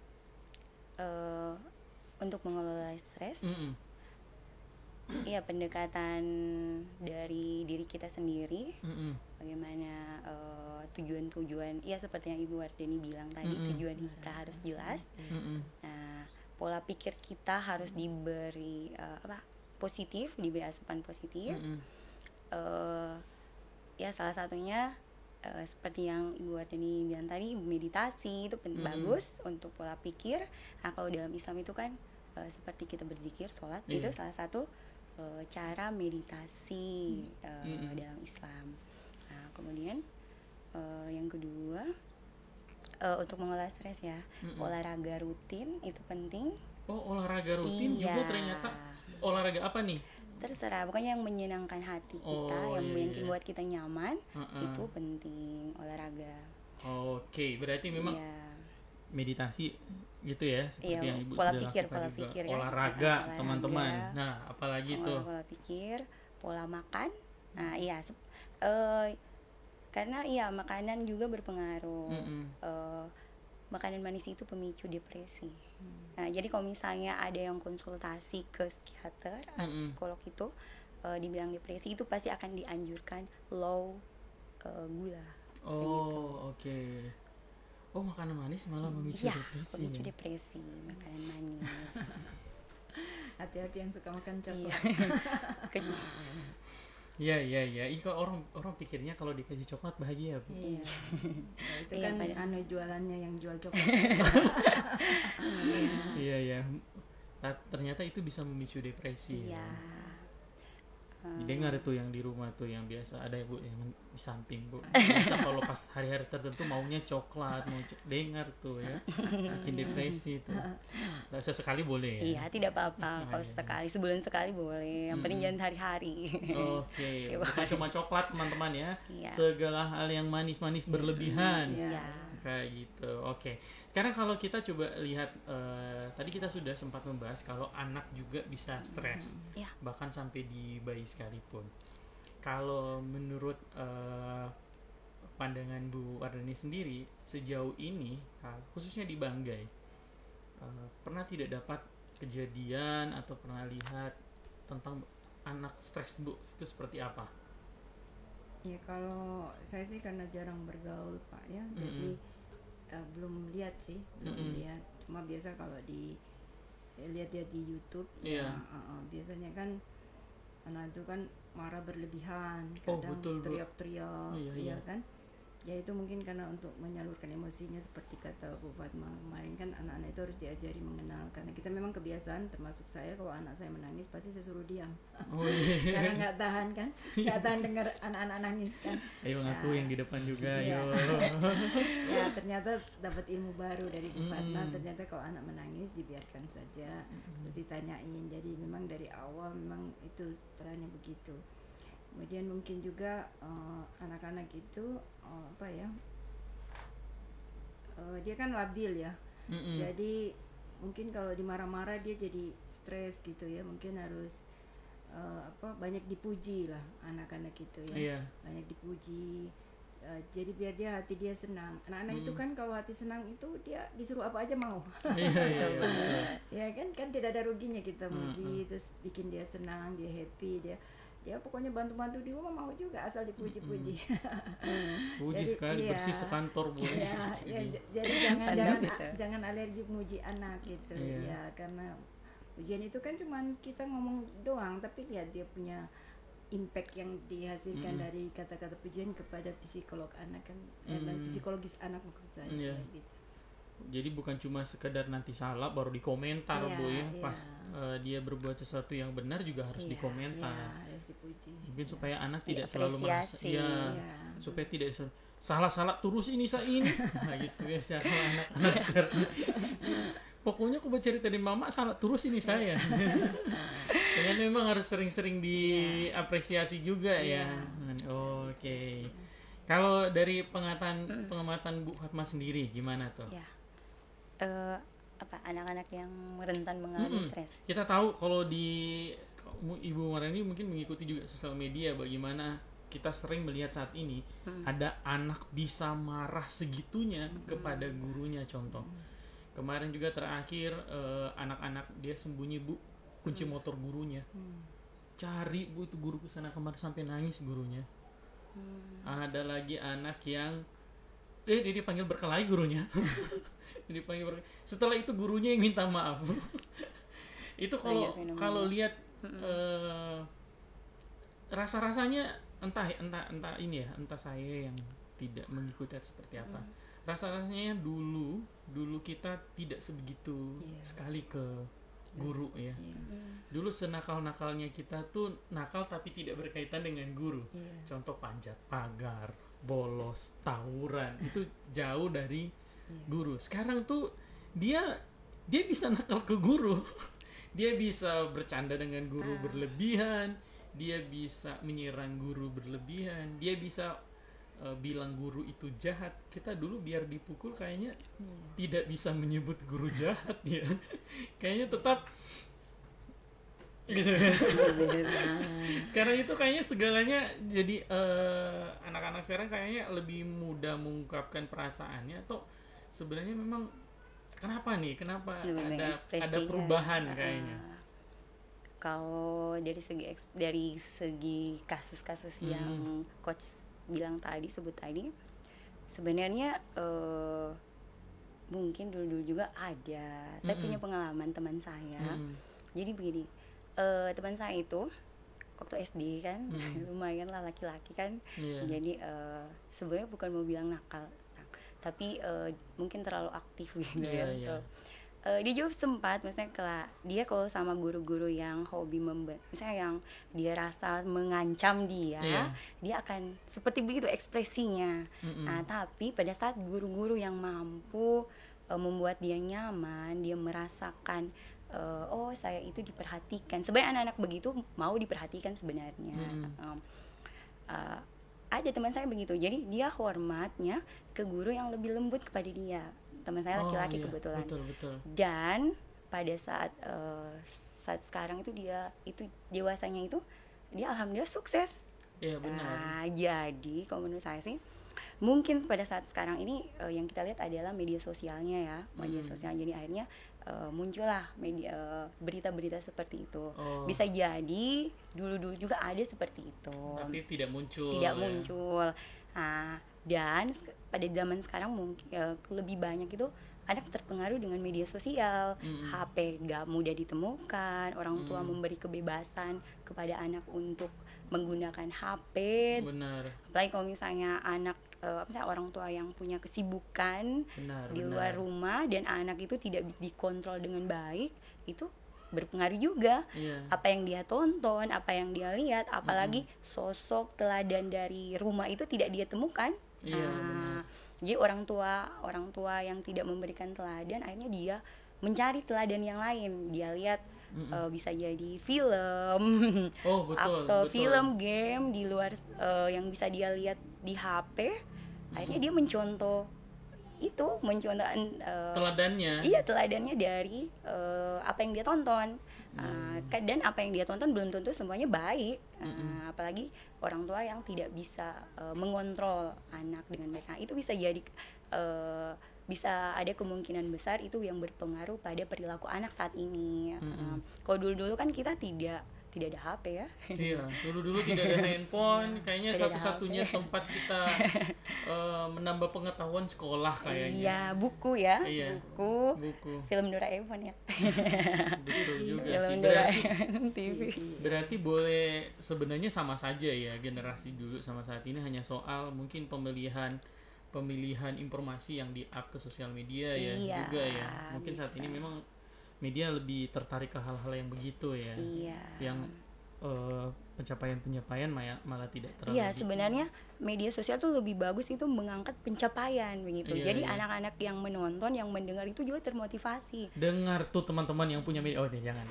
untuk mengelola stres? Iya, pendekatan dari diri kita sendiri. Bagaimana tujuan-tujuan, ya seperti yang Ibu Wardani bilang tadi, tujuan kita harus jelas. Nah, pola pikir kita harus diberi positif, diberi asupan positif. Ya salah satunya seperti yang Ibu Wardani bilang tadi, meditasi itu bagus untuk pola pikir. Nah kalau dalam Islam itu kan seperti kita berzikir, sholat, itu salah satu cara meditasi dalam Islam. Nah kemudian yang kedua, untuk mengolah stres ya, olahraga rutin itu penting. Oh, olahraga rutin juga ternyata. Olahraga apa nih? Terserah, pokoknya yang menyenangkan hati kita, yang membuat kita nyaman, itu penting olahraga. Oke, berarti memang meditasi gitu ya, seperti yang Ibu pola sudah pikir, lakukan juga. Kan? Olahraga, teman-teman. Nah, apalagi tuh? Pola pikir, pola makan. Nah, iya, karena iya makanan juga berpengaruh. Makanan manis itu pemicu depresi. Nah, jadi kalau misalnya ada yang konsultasi ke psikiater atau psikolog itu dibilang depresi, itu pasti akan dianjurkan low gula. Oh, oke. Oh, makanan manis malah memicu depresi. Pemicu depresi, makanan manis. Hati-hati yang suka makan coklat. Iya. Ih, kalau orang pikirnya kalau dikasih coklat bahagia, Bu. Iya. Nah, itu kan jualannya yang jual coklat. Iya. Ternyata itu bisa memicu depresi. Iya. Dengar tuh yang di rumah tuh yang biasa ada ya Bu yang di samping Bu. Biasa kalau pas hari-hari tertentu maunya coklat, dengar tuh ya. Makin depresi tuh. Sesekali boleh ya. Iya, tidak apa-apa. Kalau sekali, sebulan sekali boleh. Yang penting jangan hari-hari. Oke. Bukan cuma coklat teman-teman ya. Iya. Segala hal yang manis-manis berlebihan. Iya. Kayak gitu. Oke. Sekarang kalau kita coba lihat, tadi kita sudah sempat membahas kalau anak juga bisa stres, bahkan sampai di bayi sekalipun. Kalau menurut pandangan Bu Wardani sendiri, sejauh ini, khususnya di Banggai, pernah tidak dapat kejadian atau pernah lihat tentang anak stres Bu, itu seperti apa? Ya kalau saya sih karena jarang bergaul Pak ya, jadi belum lihat sih, lihat. Cuma biasa kalau lihat-lihat di YouTube, biasanya kan anak itu kan marah berlebihan, kadang teriak-teriak, iya kan? Ya itu mungkin karena untuk menyalurkan emosinya seperti kata Bu Fatma kemarin kan, anak-anak itu harus diajari mengenal, karena kita memang kebiasaan, termasuk saya, kalau anak saya menangis pasti saya suruh diam. Karena nggak tahan kan, nggak tahan dengar anak-anak nangis kan. Ayo ngaku yang di depan juga, ayo. Ya ternyata dapat ilmu baru dari Bu Fatma, ternyata kalau anak menangis dibiarkan saja, terus ditanyain. Jadi memang dari awal memang itu caranya begitu. Kemudian mungkin juga anak-anak itu dia kan labil ya, jadi mungkin kalau dimarah-marah dia jadi stres gitu ya, mungkin harus banyak dipuji lah anak-anak itu ya, banyak dipuji, jadi biar hati dia senang. Anak-anak itu kan kalau hati senang itu dia disuruh apa aja mau. Ya kan tidak ada ruginya kita muji, terus bikin dia senang, dia happy, dia pokoknya bantu-bantu di rumah mau juga asal dipuji-puji. Puji sekali, bersih sekantor Bu. Jadi jangan alergi muji anak gitu ya, karena ujian itu kan cuman kita ngomong doang, tapi lihat dia punya impact yang dihasilkan dari kata-kata pujian kepada psikolog anak kan, psikologis anak maksud saya gitu. Jadi bukan cuma sekedar nanti salah baru dikomentar Bu ya, pas dia berbuat sesuatu yang benar juga harus dikomentar. Harus dipuji. Mungkin supaya anak tidak selalu merasa supaya tidak salah terus ini. Nah gitu biasa anak-anak sekarang. Pokoknya aku cerita dari mama salah terus ini saya. Dan memang harus sering-sering diapresiasi juga ya. Oke. Kalau dari pengamatan Bu Fatma sendiri gimana tuh? Anak-anak yang rentan mengalami stres. Kita tahu kalau di Ibu Wardani mungkin mengikuti juga sosial media, bagaimana kita sering melihat saat ini ada anak bisa marah segitunya kepada gurunya. Contoh kemarin juga terakhir anak-anak dia sembunyi Bu kunci motor gurunya, cari Bu itu guru kesana kemari sampai nangis gurunya. Ada lagi anak yang dia dipanggil berkelahi gurunya. Setelah itu gurunya yang minta maaf. Itu kalau lihat rasa-rasanya entah ini ya, entah saya yang tidak mengikuti seperti apa. Rasa-rasanya dulu kita tidak sebegitu sekali ke guru ya. Dulu senakal-nakalnya kita tuh nakal tapi tidak berkaitan dengan guru. Contoh panjat pagar, bolos, tawuran, itu jauh dari guru. Sekarang tuh dia bisa nakal ke guru. Dia bisa bercanda dengan guru berlebihan, dia bisa menyerang guru berlebihan, dia bisa bilang guru itu jahat, kita dulu biar dipukul kayaknya tidak bisa menyebut guru jahat ya. Kayaknya tetap gitu. Sekarang itu kayaknya segalanya jadi anak-anak sekarang kayaknya lebih mudah mengungkapkan perasaannya, atau sebenarnya memang kenapa ada perubahan kayaknya. Kalau dari segi kasus-kasus yang coach sebut tadi, sebenarnya mungkin dulu juga ada. Saya punya pengalaman teman saya. Jadi begini, teman saya itu waktu SD kan, lumayan lah laki-laki kan. Jadi sebenarnya bukan mau bilang nakal, tapi mungkin terlalu aktif gitu ya. Dia juga sempat, maksudnya dia kalau sama guru-guru yang hobi misalnya yang dia rasa mengancam dia akan seperti begitu ekspresinya. Nah, tapi pada saat guru-guru yang mampu membuat dia nyaman, dia merasakan oh saya itu diperhatikan. Sebenarnya anak-anak begitu mau diperhatikan sebenarnya. Ada teman saya begitu, jadi dia hormatnya ke guru yang lebih lembut kepada dia. Teman saya laki-laki kebetulan. Betul. Dan pada saat sekarang itu dia dewasanya itu dia alhamdulillah sukses. Iya benar. Nah, jadi kalau menurut saya sih mungkin pada saat sekarang ini yang kita lihat adalah media sosialnya ya, media sosial. Jadi akhirnya muncullah berita-berita seperti itu. Bisa jadi dulu juga ada seperti itu. Tapi tidak muncul. Nah, dan pada zaman sekarang mungkin lebih banyak itu anak terpengaruh dengan media sosial. HP gak mudah ditemukan, orang tua memberi kebebasan kepada anak untuk menggunakan HP. Benar. Apalagi kalau misalnya anak misalnya orang tua yang punya kesibukan di luar rumah dan anak itu tidak dikontrol dengan baik, itu berpengaruh juga. Apa yang dia tonton, apa yang dia lihat, apalagi sosok teladan dari rumah itu tidak dia temukan. Jadi orang tua yang tidak memberikan teladan, akhirnya dia mencari teladan yang lain. Dia lihat bisa jadi film atau film game di luar yang bisa dia lihat di HP. Akhirnya dia mencontoh teladannya. Iya, teladannya dari apa yang dia tonton. Dan apa yang dia tonton belum tentu semuanya baik. Apalagi orang tua yang tidak bisa mengontrol anak dengan baik. Nah, itu bisa jadi bisa ada kemungkinan besar itu yang berpengaruh pada perilaku anak saat ini. Kalau dulu kan kita tidak ada HP ya. Iya, dulu tidak ada handphone. Kayaknya satu-satunya tempat kita menambah pengetahuan sekolah kayaknya. Iya, buku ya. Iya. Buku. Film Doraemon ya. Betul juga film sih. Berarti boleh sebenarnya sama saja ya, generasi dulu sama saat ini hanya soal mungkin pemilihan informasi yang di-up ke sosial media ya juga ya. Mungkin bisa. Saat ini memang media lebih tertarik ke hal-hal yang begitu ya. Yang pencapaian malah tidak terlalu. Iya, sebenarnya media sosial tuh lebih bagus itu mengangkat pencapaian begitu. Jadi anak-anak yang menonton, yang mendengar itu juga termotivasi. Dengar tuh teman-teman yang punya media. Jangan.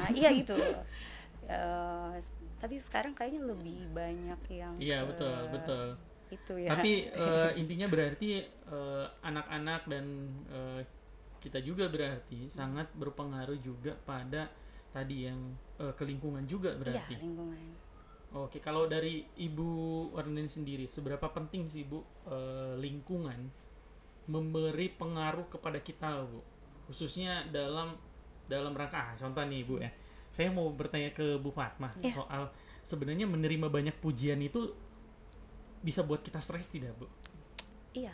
Iya gitu. Tapi sekarang kayaknya lebih banyak yang betul. Itu ya. Tapi intinya berarti anak-anak dan kita juga berarti sangat berpengaruh juga pada tadi yang ke lingkungan juga berarti. Iya, lingkungan. Oke, kalau dari Ibu Wardani sendiri, seberapa penting sih Bu lingkungan memberi pengaruh kepada kita, Bu? Khususnya dalam rangka contoh nih, Bu ya. Saya mau bertanya ke Bu Fatmah soal sebenarnya menerima banyak pujian itu bisa buat kita stres tidak, Bu? Iya,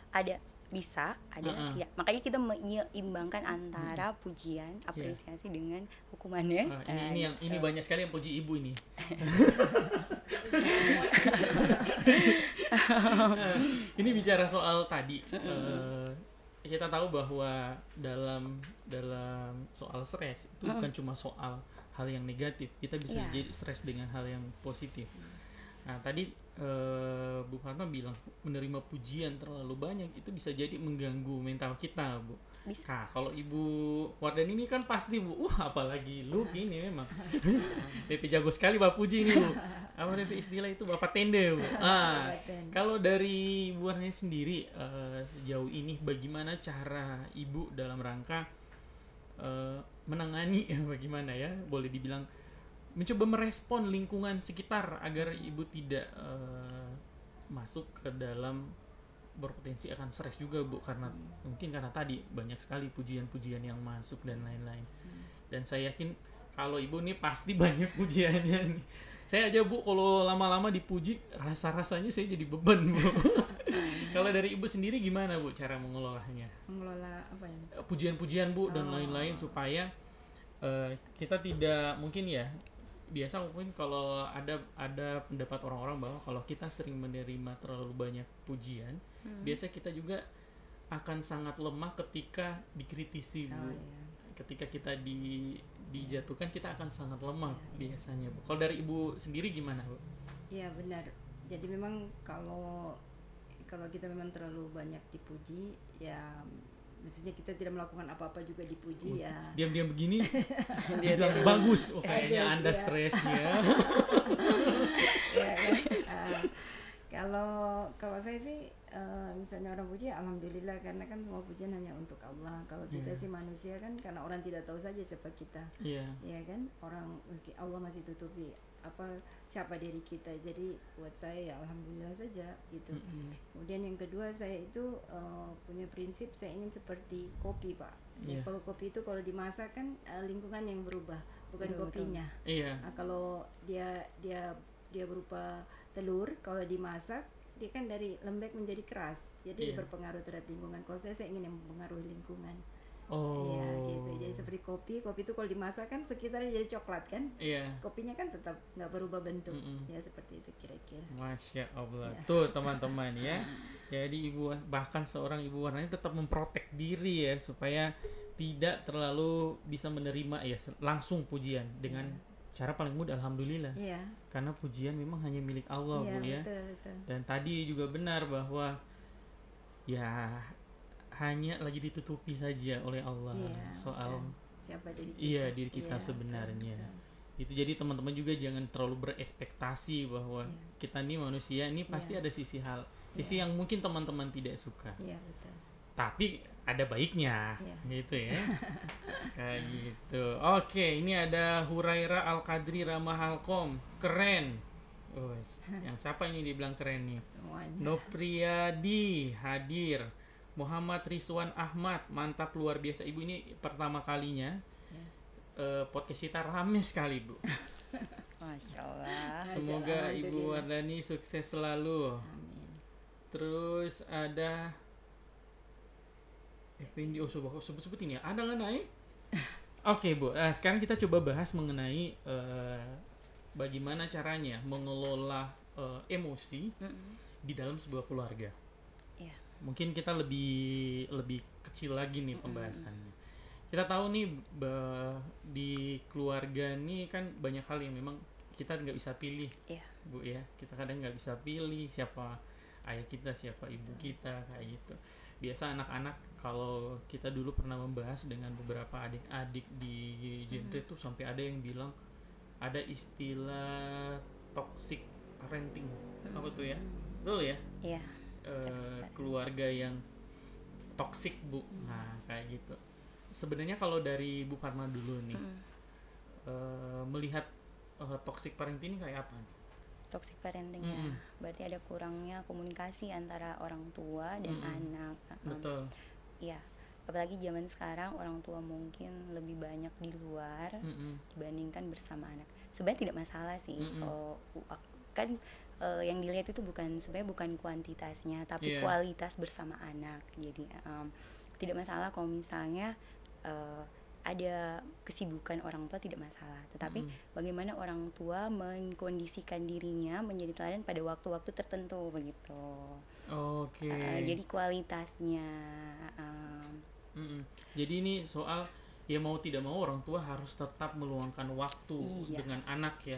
bisa, ada tidak. Makanya kita menyeimbangkan antara pujian, apresiasi dengan hukumannya. Ini banyak sekali yang puji Ibu ini. Ini bicara soal tadi. Kita tahu bahwa dalam soal stres itu bukan cuma soal hal yang negatif. Kita bisa jadi stres dengan hal yang positif. Nah, tadi Bu Fatma bilang menerima pujian terlalu banyak itu bisa jadi mengganggu mental kita, Bu. Bisa. Nah, kalau Ibu Wardani ini kan pasti, Bu, apalagi lu ini memang DP jago sekali Bapak puji ini, Bu. Apa DP istilah itu, Bapak tende, Bu. Kalau dari Ibu Wardani sendiri sejauh ini bagaimana cara Ibu dalam rangka menangani bagaimana ya, boleh dibilang mencoba merespon lingkungan sekitar agar Ibu tidak masuk ke dalam berpotensi akan stres juga, Bu, karena mungkin karena tadi banyak sekali pujian-pujian yang masuk dan lain-lain. Dan saya yakin kalau Ibu nih pasti banyak pujiannya nih. Saya aja, Bu, kalau lama-lama dipuji rasa-rasanya saya jadi beban, Bu. Kalau dari Ibu sendiri gimana, Bu, cara mengelolanya? Mengelola apa ya? Pujian-pujian, Bu, dan lain-lain supaya kita tidak mungkin ya, biasa mungkin kalau ada pendapat orang-orang bahwa kalau kita sering menerima terlalu banyak pujian, biasa kita juga akan sangat lemah ketika dikritisi, Bu. Iya. Ketika kita dijatuhkan kita akan sangat lemah biasanya, Bu. Kalau dari Ibu sendiri gimana, Bu? Iya, benar. Jadi memang kalau kita memang terlalu banyak dipuji, ya maksudnya kita tidak melakukan apa-apa juga dipuji, ya diam-diam begini dia bilang bagus, kayaknya Anda stres ya. Kalau saya sih misalnya orang puji, alhamdulillah, karena kan semua pujian hanya untuk Allah. Kalau kita sih manusia kan, karena orang tidak tahu saja siapa kita, ya kan, orang Allah masih tutupi siapa diri kita. Jadi buat saya ya alhamdulillah saja gitu. Kemudian yang kedua, saya itu punya prinsip, saya ingin seperti kopi, Pak. Jadi kalau kopi itu kalau dimasak kan lingkungan yang berubah, bukan kopinya. Nah, kalau dia berupa telur, kalau dimasak dia kan dari lembek menjadi keras, jadi berpengaruh terhadap lingkungan. Kalau saya ingin yang mempengaruhi lingkungan. Iya gitu. Jadi seperti kopi itu kalau dimasak kan sekitarnya jadi coklat kan. Kopinya kan tetap nggak berubah bentuk. Ya seperti itu kira-kira. Masya Allah. Tuh teman-teman ya. Jadi bahkan seorang Ibu Wardani tetap memprotek diri ya, supaya tidak terlalu bisa menerima ya langsung pujian dengan cara paling mudah, alhamdulillah. Karena pujian memang hanya milik Allah, Bu, ya. Betul. Dan tadi juga benar bahwa ya hanya lagi ditutupi saja oleh Allah soal siapa diri kita sebenarnya. Itu jadi teman-teman juga jangan terlalu berekspektasi bahwa kita nih manusia ini pasti ada sisi yang mungkin teman-teman tidak suka. Betul. Tapi ada baiknya, gitu ya. Kayak gitu. Oke, ini ada Hurairah Al-Qadri Ramahalkom, keren. Yang siapa ini dibilang keren nih? Semuanya. Nopriyadi hadir. Muhammad Rizwan Ahmad, mantap, luar biasa. Ibu ini pertama kalinya podcast kita rame sekali, Bu. Masya Allah. Semoga Ibu Wardani sukses selalu. Amin. Terus ada Effendi, sebut-sebutin ya, ada nggak naik? Oke, Bu, sekarang kita coba bahas mengenai bagaimana caranya mengelola emosi di dalam sebuah keluarga. Mungkin kita lebih kecil lagi nih pembahasannya. Kita tahu nih di keluarga nih kan banyak hal yang memang kita nggak bisa pilih, Bu ya. Kita kadang nggak bisa pilih siapa ayah kita, siapa ibu kita, kayak gitu. Biasa anak-anak, kalau kita dulu pernah membahas dengan beberapa adik-adik di genre tuh sampai ada yang bilang ada istilah toxic parenting. Apa tuh ya? Betul ya? Iya. Keluarga yang toksik, Bu. Nah, kayak gitu. Sebenarnya kalau dari Bu Fatma dulu nih, melihat toxic parenting ini kayak apa nih? Toxic parenting berarti ada kurangnya komunikasi antara orang tua dan anak. Betul. Iya. Apalagi zaman sekarang orang tua mungkin lebih banyak di luar dibandingkan bersama anak. Sebenarnya tidak masalah sih. Kan yang dilihat itu sebenarnya bukan kuantitasnya, tapi kualitas bersama anak. Jadi tidak masalah kalau misalnya ada kesibukan orang tua, tidak masalah. Tetapi bagaimana orang tua mengkondisikan dirinya menjadi teladan pada waktu-waktu tertentu, begitu. Oke. Jadi kualitasnya. Jadi ini soal ya mau tidak mau orang tua harus tetap meluangkan waktu dengan anak ya.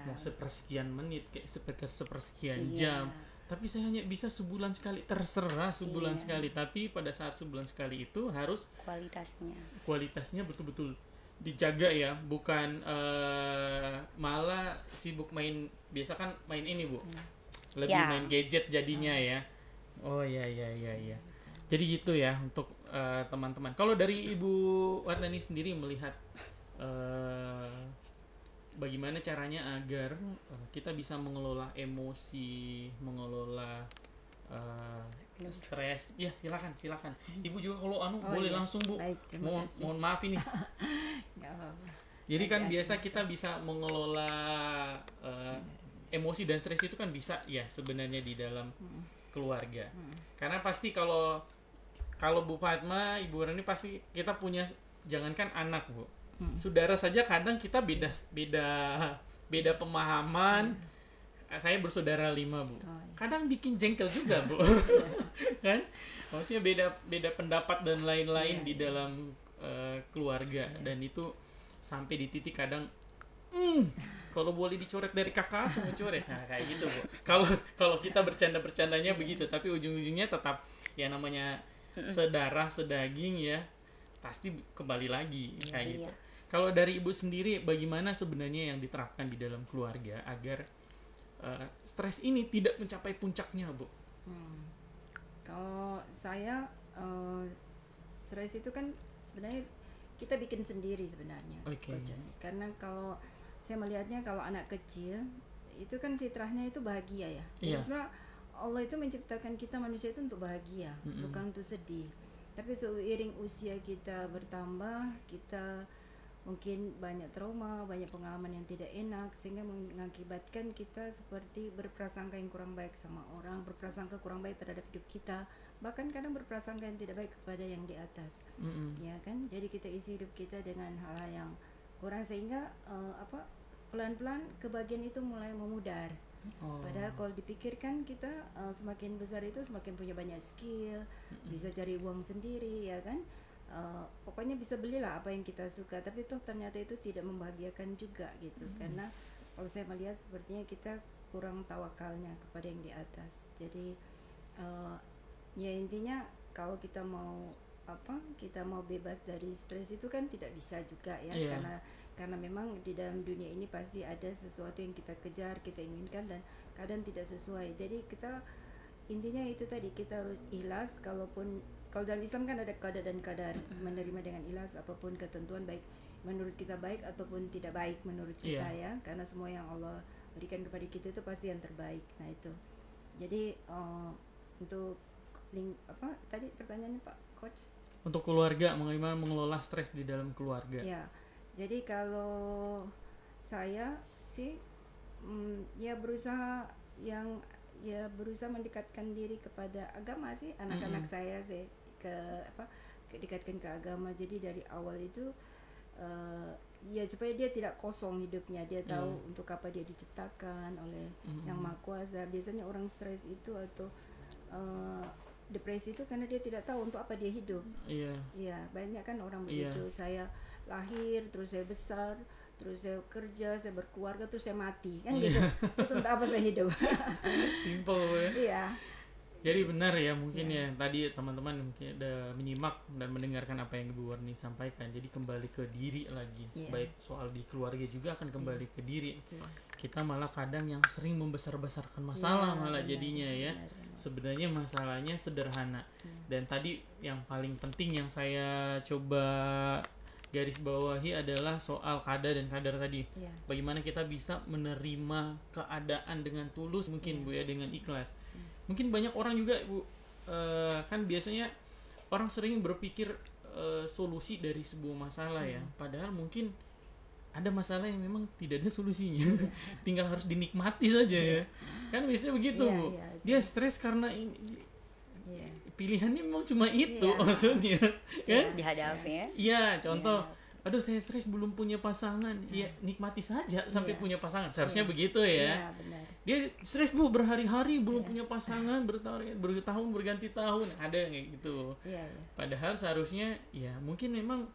Mau sepersekian menit, kayak sepersekian jam. Tapi saya hanya bisa sebulan sekali, terserah sebulan sekali. Tapi pada saat sebulan sekali itu harus kualitasnya betul-betul dijaga ya, bukan malah sibuk main, biasa kan main ini Bu, lebih main gadget jadinya ya. Oh ya. Jadi gitu ya untuk teman-teman. Kalau dari Ibu Wardani sendiri melihat bagaimana caranya agar kita bisa mengelola emosi, mengelola stres. Ya silakan. Ibu juga kalau boleh langsung Bu. Baik, mohon maaf ini. Jadi kan biasa kita bisa mengelola emosi dan stres itu kan bisa ya sebenarnya di dalam keluarga. Karena pasti kalau Bu Fatma, Ibu Rani pasti kita punya, jangankan anak Bu, saudara saja kadang kita beda pemahaman. Saya bersaudara 5 Bu, kadang bikin jengkel juga Bu. Kan maksudnya beda pendapat dan lain-lain di dalam keluarga, dan itu sampai di titik kadang kalau boleh dicoret dari kakak semua coret, nah kayak gitu Bu. Kalau kita bercandanya begitu, tapi ujung-ujungnya tetap ya namanya sedarah sedaging ya, pasti kembali lagi kayak gitu. Kalau dari Ibu sendiri, bagaimana sebenarnya yang diterapkan di dalam keluarga agar stres ini tidak mencapai puncaknya Bu? Kalau saya stres itu kan sebenarnya kita bikin sendiri sebenarnya. Karena kalau saya melihatnya, kalau anak kecil itu kan fitrahnya itu bahagia ya. Sebenarnya Allah itu menciptakan kita manusia itu untuk bahagia, bukan untuk sedih. Tapi seiring usia kita bertambah, kita mungkin banyak trauma, banyak pengalaman yang tidak enak, sehingga mengakibatkan kita seperti berprasangka yang kurang baik sama orang, berprasangka kurang baik terhadap hidup kita, bahkan kadang berprasangka yang tidak baik kepada yang di atas. Ya kan? Jadi kita isi hidup kita dengan hal-hal yang kurang, sehingga pelan-pelan kebahagiaan itu mulai memudar. Padahal kalau dipikirkan kita semakin besar itu semakin punya banyak skill, bisa cari uang sendiri ya kan, pokoknya bisa belilah apa yang kita suka, tapi toh ternyata itu tidak membahagiakan juga gitu. Karena kalau saya melihat sepertinya kita kurang tawakalnya kepada yang di atas. Jadi ya intinya kalau kita mau bebas dari stres itu kan tidak bisa juga ya, karena memang di dalam dunia ini pasti ada sesuatu yang kita kejar, kita inginkan, dan kadang tidak sesuai. Jadi kita intinya itu tadi, kita harus ikhlas. Kalau dalam Islam kan ada qada dan qadar, menerima dengan ikhlas apapun ketentuan, baik menurut kita baik ataupun tidak baik menurut kita ya, karena semua yang Allah berikan kepada kita itu pasti yang terbaik. Nah itu, jadi untuk tadi pertanyaannya Pak Coach? Untuk keluarga, bagaimana mengelola stres di dalam keluarga? Ya, jadi kalau saya sih berusaha mendekatkan diri kepada agama sih, anak-anak saya sih dekatkan ke agama. Jadi dari awal itu supaya dia tidak kosong hidupnya, dia tahu untuk apa dia diciptakan oleh Yang Maha Kuasa. Biasanya orang stres itu atau depresi itu karena dia tidak tahu untuk apa dia hidup. Iya, banyak kan orang begitu. Saya lahir, terus saya besar, terus saya kerja, saya berkeluarga, terus saya mati, kan gitu. Terus untuk apa saya hidup? Simple ya. Iya. Jadi benar ya, mungkin ya tadi teman-teman mungkin udah menyimak dan mendengarkan apa yang Ibu Warni sampaikan. Jadi kembali ke diri lagi, baik soal di keluarga juga akan kembali ke diri. Kita malah kadang yang sering membesar-besarkan masalah malah jadinya ya. Sebenarnya masalahnya sederhana. Dan tadi yang paling penting yang saya coba garis bawahi adalah soal qada dan qadar tadi. Bagaimana kita bisa menerima keadaan dengan tulus mungkin Bu ya, dengan ikhlas. Mungkin banyak orang juga Bu, kan biasanya orang sering berpikir solusi dari sebuah masalah ya, padahal mungkin ada masalah yang memang tidak ada solusinya. Tinggal harus dinikmati saja ya. Kan biasanya begitu Bu. Dia stres karena ini pilihannya memang cuma itu maksudnya kan dihadapi ya. Iya, contoh aduh saya stres belum punya pasangan, ya nikmati saja sampai punya pasangan, seharusnya begitu ya. Benar. Dia stres Bu berhari-hari belum punya pasangan, bertahun berganti tahun, ada yang kayak gitu. Padahal seharusnya ya mungkin memang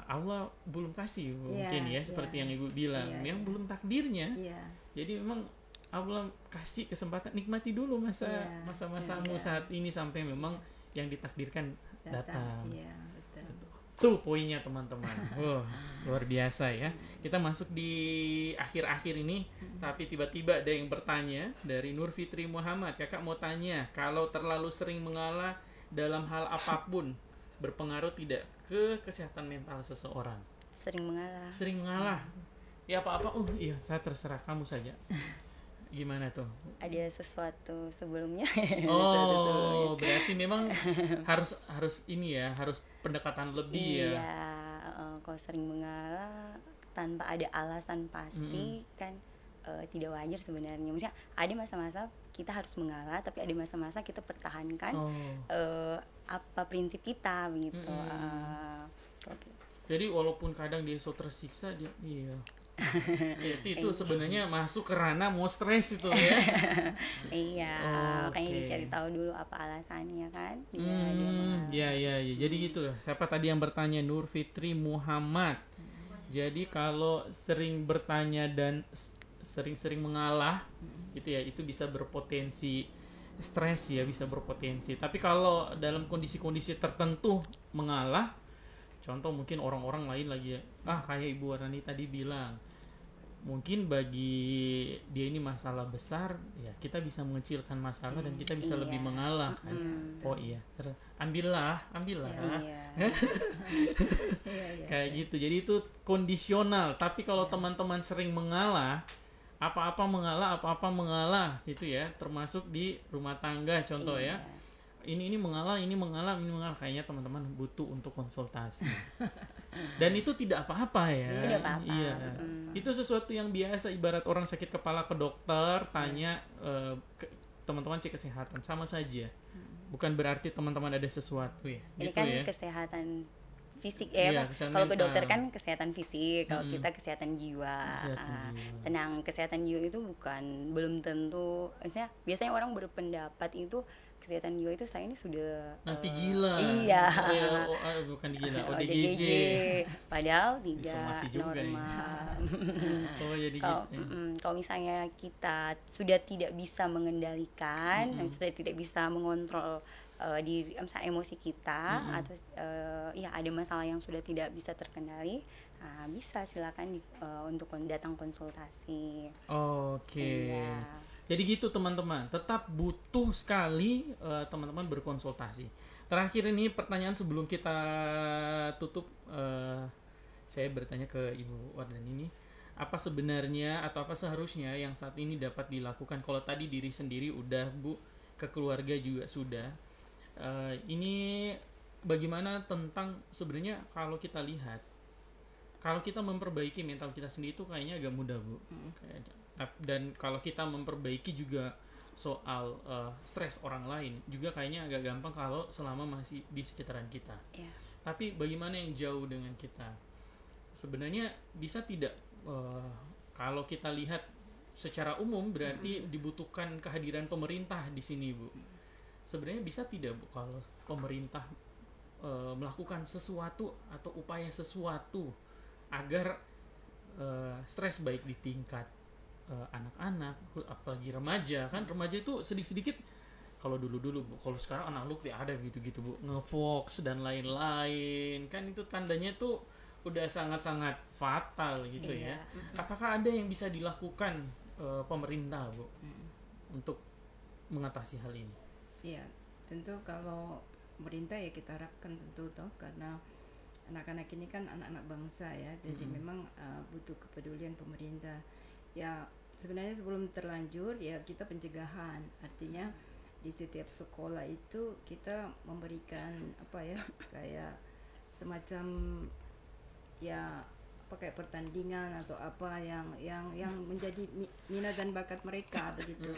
Allah belum kasih mungkin seperti yang Ibu bilang, yang belum takdirnya. Jadi memang Allah kasih kesempatan, nikmati dulu masa-masamu saat ini sampai memang yang ditakdirkan datang. Tuh poinnya teman-teman. Luar biasa ya. Kita masuk di akhir-akhir ini, tapi tiba-tiba ada yang bertanya dari Nur Fitri Muhammad. Kakak mau tanya, kalau terlalu sering mengalah dalam hal apapun, berpengaruh tidak ke kesehatan mental seseorang? Sering mengalah. Ya apa-apa, iya saya terserah, kamu saja. Gimana tuh? Ada sesuatu sebelumnya. Berarti memang harus ini ya, harus pendekatan lebih ya. Iya, kalau sering mengalah tanpa ada alasan pasti kan tidak wajar sebenarnya. Maksudnya ada masa-masa kita harus mengalah, tapi ada masa-masa kita pertahankan apa prinsip kita begitu. Jadi walaupun kadang dia so tersiksa dia itu sebenarnya masuk ke ranah mau stres itu ya. Iya, kayaknya dicari tahu dulu apa alasannya kan. Iya. Jadi gitu. Siapa tadi yang bertanya? Nur Fitri Muhammad. Jadi kalau sering bertanya dan sering-sering mengalah gitu ya, itu bisa berpotensi stres ya, bisa berpotensi. Tapi kalau dalam kondisi-kondisi tertentu mengalah, contoh mungkin orang-orang lain lagi kayak Ibu Wardani tadi bilang, mungkin bagi dia ini masalah besar ya, kita bisa mengecilkan masalah dan kita bisa lebih mengalah kan. Ambillah kayak gitu. Jadi itu kondisional. Tapi kalau teman-teman sering mengalah, apa-apa mengalah gitu ya, termasuk di rumah tangga contoh ya, ini mengalah, kayaknya teman-teman butuh untuk konsultasi. Dan itu tidak apa-apa ya. Tidak apa-apa. Iya. Itu sesuatu yang biasa, ibarat orang sakit kepala ke dokter, tanya teman-teman cek kesehatan, sama saja. Bukan berarti teman-teman ada sesuatu ya. Ini gitu kan ya. kesehatan fisik ya. Kalau ke dokter kan kesehatan fisik, kalau kita kesehatan jiwa. Tenang, kesehatan jiwa itu belum tentu. Maksudnya biasanya orang berpendapat itu kesehatan jiwa itu saya ini sudah nanti gila. Iya. Bukan gila, ODGJ. Padahal tidak normal. Jadi kalau misalnya kita sudah tidak bisa mengendalikan, sudah tidak bisa mengontrol diri, emosi kita, atau ada masalah yang sudah tidak bisa terkendali, bisa silakan untuk datang konsultasi. Iya. Jadi gitu teman-teman, tetap butuh sekali teman-teman berkonsultasi. Terakhir ini pertanyaan sebelum kita tutup, saya bertanya ke Ibu Wardani ini, apa sebenarnya atau apa seharusnya yang saat ini dapat dilakukan? Kalau tadi diri sendiri udah Bu, ke keluarga juga sudah. Ini bagaimana tentang sebenarnya kalau kita lihat, kalau kita memperbaiki mental kita sendiri itu kayaknya agak mudah Bu. Dan kalau kita memperbaiki juga soal stres orang lain juga kayaknya agak gampang kalau selama masih di sekitaran kita. Tapi bagaimana yang jauh dengan kita? Sebenarnya bisa tidak kalau kita lihat secara umum berarti dibutuhkan kehadiran pemerintah di sini Bu. Sebenarnya bisa tidak Bu kalau pemerintah melakukan sesuatu atau upaya sesuatu agar stres baik di tingkat anak-anak, apalagi remaja kan, remaja itu sedikit-sedikit, kalau dulu Bu, kalau sekarang anak lu tidak ada gitu Bu, ngefox dan lain-lain kan, itu tandanya tuh udah sangat-sangat fatal gitu ya. Apakah ada yang bisa dilakukan pemerintah Bu untuk mengatasi hal ini? Iya, tentu kalau pemerintah ya kita harapkan tentu toh, karena anak-anak ini kan anak-anak bangsa ya, jadi memang butuh kepedulian pemerintah. Ya sebenarnya sebelum terlanjur ya kita pencegahan, artinya di setiap sekolah itu kita memberikan kayak semacam kayak pertandingan atau apa yang menjadi minat dan bakat mereka begitu,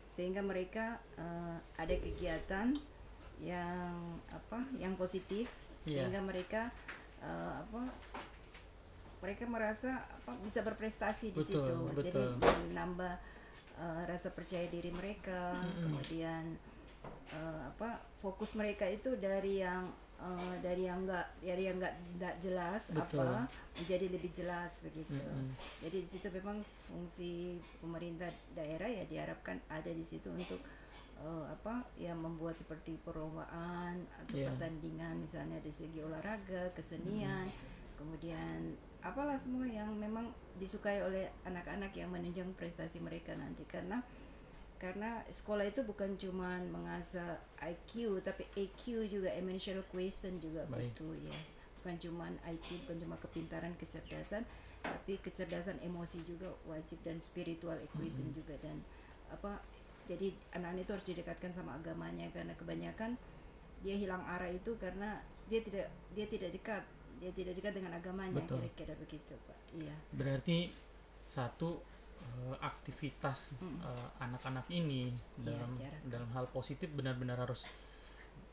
sehingga mereka ada kegiatan yang positif, sehingga mereka mereka merasa bisa berprestasi di situ. Jadi menambah rasa percaya diri mereka, kemudian fokus mereka itu dari yang nggak jelas. Betul. Apa menjadi lebih jelas begitu. Jadi di situ memang fungsi pemerintah daerah ya diharapkan ada di situ untuk membuat seperti perlombaan atau pertandingan misalnya dari segi olahraga, kesenian, kemudian apalah semua yang memang disukai oleh anak-anak yang menunjang prestasi mereka nanti, karena sekolah itu bukan cuma mengasah IQ tapi EQ juga, emotional quotient juga. Butuh ya, bukan cuma IQ, bukan cuma kepintaran, kecerdasan, tapi kecerdasan emosi juga wajib, dan spiritual quotient juga. Dan jadi anak-anak itu harus didekatkan sama agamanya, karena kebanyakan dia hilang arah itu karena dia tidak dekat dengan agamanya. Kira-kira begitu, Pak. Iya. Berarti satu aktivitas anak-anak ini dalam hal positif benar-benar harus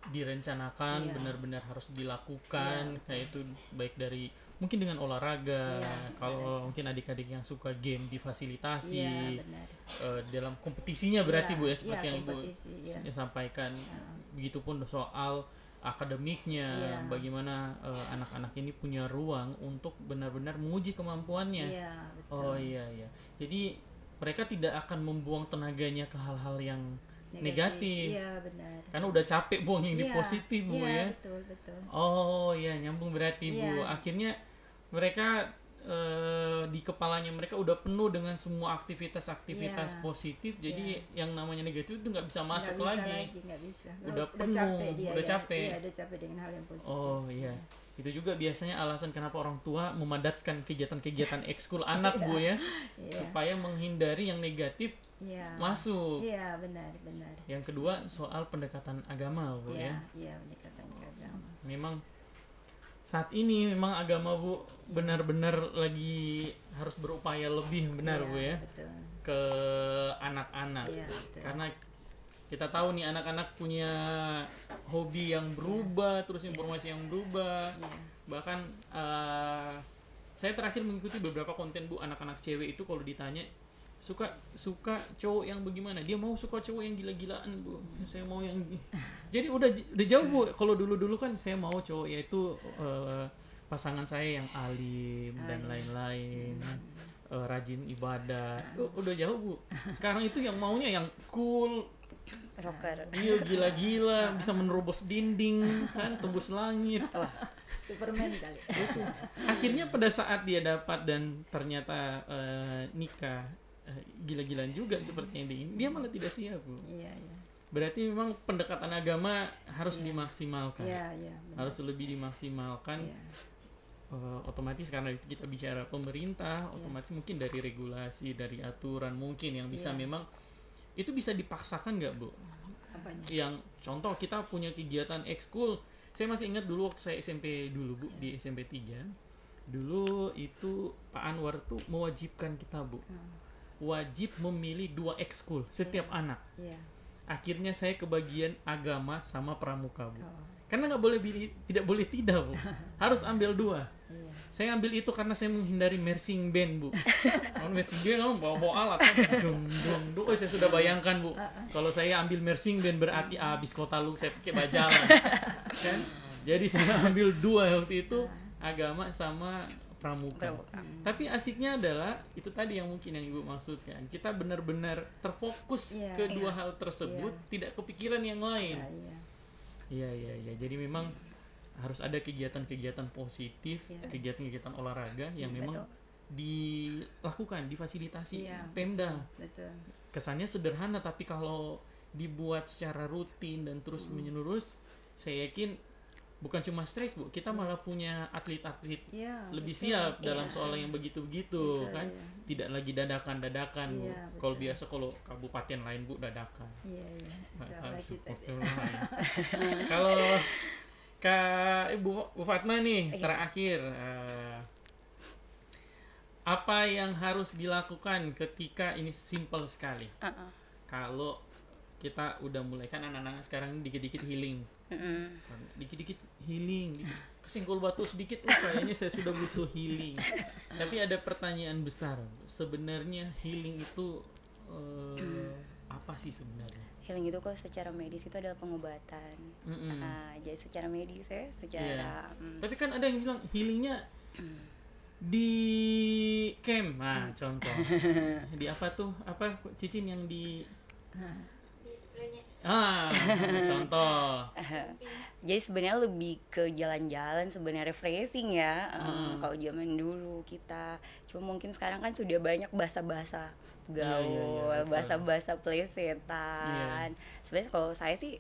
direncanakan, benar-benar harus dilakukan, kayak itu baik dari mungkin dengan olahraga, kalau mungkin adik-adik yang suka game difasilitasi, dalam kompetisinya berarti Bu ya, seperti yang Ibu sampaikan. Begitupun soal akademiknya, bagaimana anak-anak ini punya ruang untuk benar-benar menguji kemampuannya. Iya. Jadi mereka tidak akan membuang tenaganya ke hal-hal yang negatif. Iya, benar. Karena udah capek buang yang di positif, Bu ya. Betul. Oh iya, nyambung berarti Bu. Akhirnya mereka di kepalanya mereka udah penuh dengan semua aktivitas positif, jadi yang namanya negatif itu nggak bisa masuk lagi. Nggak bisa. Udah penuh, udah capek. Udah capek dengan hal yang positif. Oh iya. Itu juga biasanya alasan kenapa orang tua memadatkan kegiatan-kegiatan ekskul anak Bu ya, supaya menghindari yang negatif masuk. Iya, benar. Yang kedua soal pendekatan agama Bu ya. Iya, pendekatan agama. Memang saat ini memang agama Bu benar-benar lagi harus berupaya lebih benar Bu ya, betul, ke anak-anak. Karena kita tahu nih anak-anak punya hobi yang berubah, terus informasi yang berubah. Bahkan saya terakhir mengikuti beberapa konten Bu, anak-anak cewek itu kalau ditanya suka cowok yang bagaimana, dia mau suka cowok yang gila-gilaan Bu. Saya mau yang jadi udah jauh Bu. Kalau dulu kan saya mau cowok yaitu pasangan saya yang alim dan lain-lain, rajin ibadah. Udah jauh Bu. Sekarang itu yang maunya yang cool, rocker. Iya, gila-gila, bisa menerobos dinding kan, tembus langit. Superman kali. Akhirnya pada saat dia dapat dan ternyata nikah, gila-gilaan juga seperti yang diingin, dia malah tidak siap Bu. Iya. Berarti memang pendekatan agama harus dimaksimalkan. Iya, harus lebih dimaksimalkan. Otomatis karena kita bicara pemerintah, otomatis mungkin dari regulasi, dari aturan mungkin yang bisa memang itu bisa dipaksakan nggak Bu? Apanya? Yang contoh kita punya kegiatan ekskul, saya masih ingat dulu waktu saya SMP dulu Bu, di SMP 3 dulu itu Pak Anwar tuh mewajibkan kita Bu, wajib memilih 2 ekskul setiap anak. Akhirnya saya kebagian agama sama pramuka Bu, karena nggak boleh tidak boleh Bu, harus ambil 2. Saya ambil itu karena saya menghindari marching band Bu. Kalau marching band kamu bawa alat, saya sudah bayangkan Bu. Kalau saya ambil marching band berarti habis kota lu saya pakai bajalan, kan? Jadi saya ambil 2 waktu itu, agama sama pramuka. Tapi asiknya adalah itu tadi yang mungkin yang Ibu maksudkan. Kita benar-benar terfokus ke 2 hal tersebut, tidak kepikiran yang lain. Iya. Jadi memang harus ada kegiatan-kegiatan positif, kegiatan-kegiatan olahraga yang memang dilakukan, difasilitasi Pemda. Betul. Kesannya sederhana, tapi kalau dibuat secara rutin dan terus menerus, saya yakin bukan cuma stres Bu, kita malah punya atlet-atlet lebih siap dalam soal yang begitu-begitu kan. Tidak lagi dadakan-dadakan Bu. Kalau biasa kalau kabupaten lain Bu dadakan. Kalau Bu Fatma nih terakhir, apa yang harus dilakukan ketika ini simple sekali? Kalau kita udah mulai kan anak-anak sekarang dikit-dikit healing, dikit-dikit healing, kesingkul batu sedikit, kayaknya saya sudah butuh healing. Tapi ada pertanyaan besar, sebenarnya healing itu apa sih sebenarnya? Healing itu kalau secara medis itu adalah pengobatan. Jadi secara medis ya, secara. Tapi kan ada yang bilang healingnya di camp, contoh. Di apa tuh? Apa Cicin yang di? Contoh. Jadi sebenarnya lebih ke jalan-jalan, sebenarnya refreshing ya. Kalau zaman dulu kita, cuma mungkin sekarang kan sudah banyak bahasa-bahasa gaul, bahasa-bahasa plesetan. Sebenarnya kalau saya sih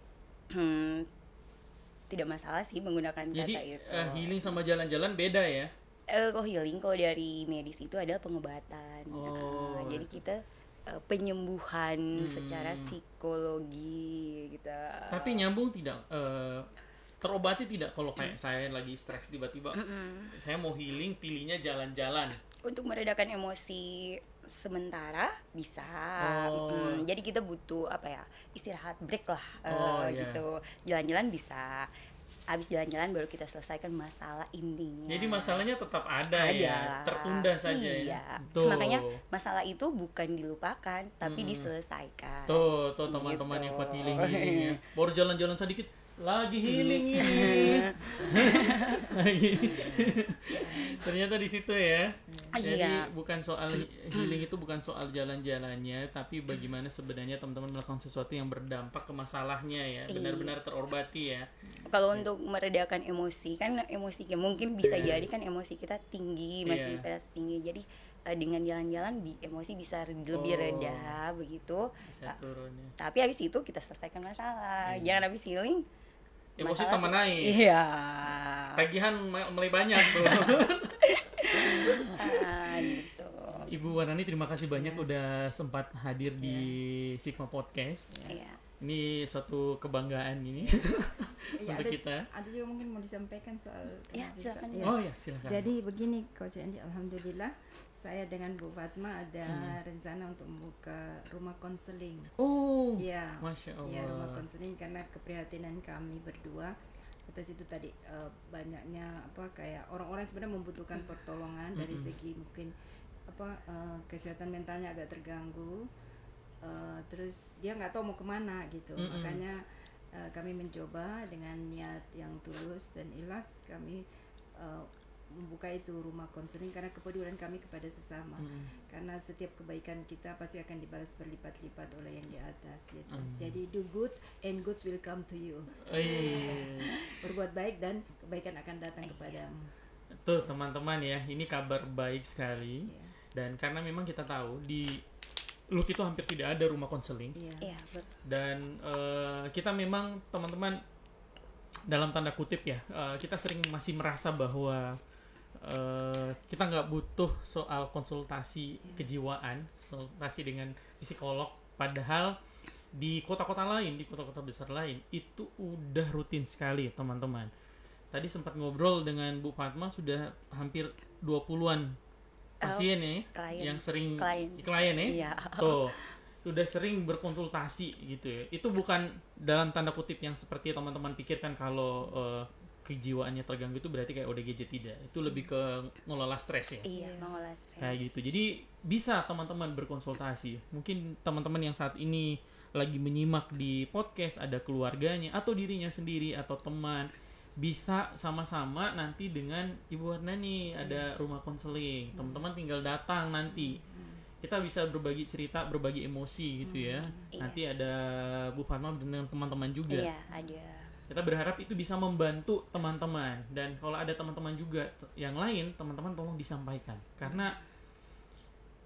tidak masalah sih menggunakan kata itu. Jadi healing sama jalan-jalan beda ya? Kalau healing kalau dari medis itu adalah pengobatan. Jadi kita penyembuhan secara psikologi gitu. Tapi nyambung tidak? Terobati tidak kalau kayak saya lagi stres tiba-tiba saya mau healing, pilihnya jalan-jalan untuk meredakan emosi sementara bisa. Jadi kita butuh istirahat, break lah, gitu. Jalan-jalan bisa. Habis jalan-jalan baru kita selesaikan masalah intinya. Jadi masalahnya tetap ada ya, tertunda saja ya. Makanya masalah itu bukan dilupakan, tapi diselesaikan. Tuh teman-teman yang kuat healing ya. Baru jalan-jalan sedikit lagi healing ini. Ternyata di situ ya. Jadi bukan soal healing itu bukan soal jalan-jalannya, tapi bagaimana sebenarnya teman-teman melakukan sesuatu yang berdampak ke masalahnya ya, benar-benar terobati ya. Kalau untuk meredakan emosi kan emosi mungkin bisa jadi kan emosi kita tinggi, masih tinggi. Jadi dengan jalan-jalan emosi bisa lebih reda begitu. Bisa turun ya. Tapi habis itu kita selesaikan masalah. Jangan habis healing emosi tambah naik. Iya. Tagihan mulai banyak tuh. Gitu. Ibu Wardani terima kasih banyak udah sempat hadir di Sigma Podcast. Ini suatu kebanggaan ini untuk kita. Ada juga mungkin mau disampaikan soal. Silakan. Silakan. Jadi begini Coach Andy, alhamdulillah saya dengan Bu Fatma ada rencana untuk membuka rumah konseling. Masya Allah. Ya, rumah konseling karena keprihatinan kami berdua atas itu tadi banyaknya kayak orang-orang sebenarnya membutuhkan pertolongan dari segi mungkin kesehatan mentalnya agak terganggu. Terus dia nggak tahu mau kemana gitu. Makanya kami mencoba dengan niat yang tulus dan ikhlas kami membuka itu rumah konseling karena kepedulian kami kepada sesama. Karena setiap kebaikan kita pasti akan dibalas berlipat-lipat oleh yang di atas gitu. Jadi do good and goods will come to you. Berbuat baik dan kebaikan akan datang kepadamu. Tuh teman-teman ya, ini kabar baik sekali. Dan karena memang kita tahu di Luk itu hampir tidak ada rumah konseling. Dan kita memang teman-teman dalam tanda kutip ya, kita sering masih merasa bahwa kita nggak butuh soal konsultasi kejiwaan, konsultasi dengan psikolog, padahal di kota-kota lain, di kota-kota besar lain itu udah rutin sekali teman-teman. Tadi sempat ngobrol dengan Bu Fatma, sudah hampir 20-an pasien ya, yang sering klien ya, tuh sudah sering berkonsultasi gitu ya. Itu bukan dalam tanda kutip yang seperti teman-teman pikirkan kalau kejiwaannya terganggu itu berarti kayak ODGJ, tidak. Itu lebih ke ngelola stres ya. Mengelola stres. Kayak gitu. Jadi bisa teman-teman berkonsultasi. Mungkin teman-teman yang saat ini lagi menyimak di podcast ada keluarganya atau dirinya sendiri atau teman, bisa sama-sama nanti dengan Ibu Wardani ada rumah konseling. Teman-teman tinggal datang nanti. Kita bisa berbagi cerita, berbagi emosi gitu ya. Nanti ada Bu Fatma dengan teman-teman juga. Ada. Kita berharap itu bisa membantu teman-teman, dan kalau ada teman-teman juga yang lain, teman-teman tolong disampaikan, karena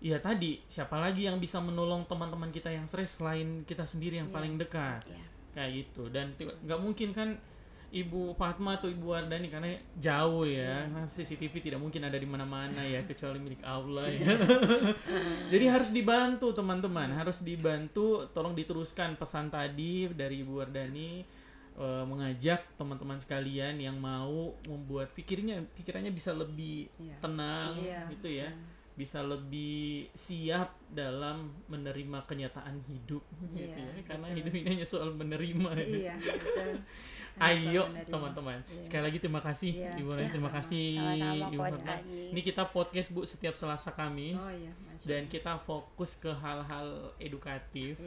ya tadi siapa lagi yang bisa menolong teman-teman kita yang stres selain kita sendiri yang paling dekat, kayak gitu. Dan nggak mungkin kan Ibu Fatma atau Ibu Wardani karena jauh ya, CCTV tidak mungkin ada di mana-mana ya, kecuali milik Allah ya. Jadi harus dibantu teman-teman, harus dibantu. Tolong diteruskan pesan tadi dari Ibu Wardani, mengajak teman-teman sekalian yang mau membuat pikirannya bisa lebih tenang gitu ya, bisa lebih siap dalam menerima kenyataan hidup gitu ya, karena hidup ini hanya soal menerima. Ayo teman-teman, sekali lagi terima kasih Ibu Wardani, terima kasih Ibu Fatma. Ini kita podcast Bu setiap Selasa Kamis, dan kita fokus ke hal-hal edukatif.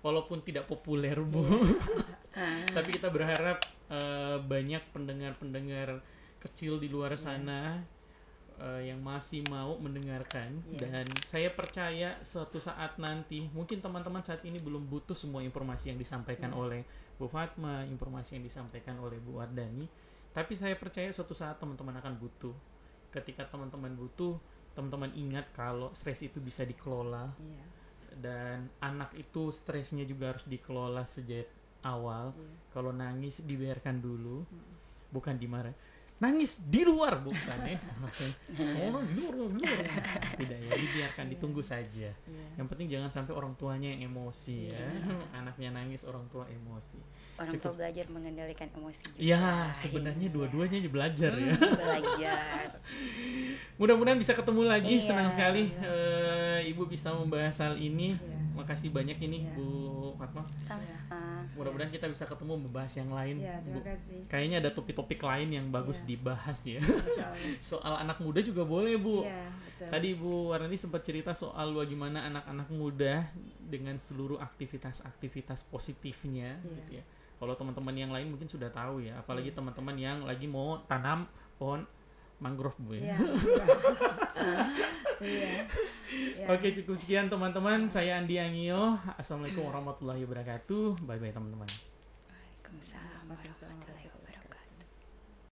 walaupun tidak populer Bu. Tapi kita berharap banyak pendengar-pendengar kecil di luar sana yang masih mau mendengarkan, dan saya percaya suatu saat nanti mungkin teman-teman saat ini belum butuh semua informasi yang disampaikan oleh Bu Fatma, informasi yang disampaikan oleh Bu Wardani, tapi saya percaya suatu saat teman-teman akan butuh. Ketika teman-teman butuh, teman-teman ingat kalau stres itu bisa dikelola, dan anak itu stresnya juga harus dikelola sejak awal. Kalau nangis dibiarkan dulu, bukan dimarahin. Nangis di luar bukan ya. Di luar. Tidak ya, dibiarkan, ditunggu saja. Yang penting jangan sampai orang tuanya yang emosi ya. Anaknya nangis, orang tua emosi. Orang tua belajar mengendalikan emosi. Iya, sebenarnya dua-duanya belajar ya. Belajar. Mudah-mudahan bisa ketemu lagi. Senang sekali Ibu bisa membahas hal ini. Makasih banyak ini Bu Fatma. Sama-sama. Mudah-mudahan kita bisa ketemu membahas yang lain. Terima kasih. Kayaknya ada topik-topik lain yang bagus dibahas ya. Soal anak muda juga boleh Bu. Betul. Tadi Bu Wardani sempat cerita soal bagaimana anak-anak muda dengan seluruh aktivitas positifnya gitu ya. Kalau teman-teman yang lain mungkin sudah tahu ya, apalagi teman-teman yang lagi mau tanam pohon mangrove Bu ya. Oke, cukup sekian teman-teman. Saya Andi Angio. Assalamualaikum warahmatullahi wabarakatuh. Bye bye teman-teman. Waalaikumsalam warahmatullahi wabarakatuh.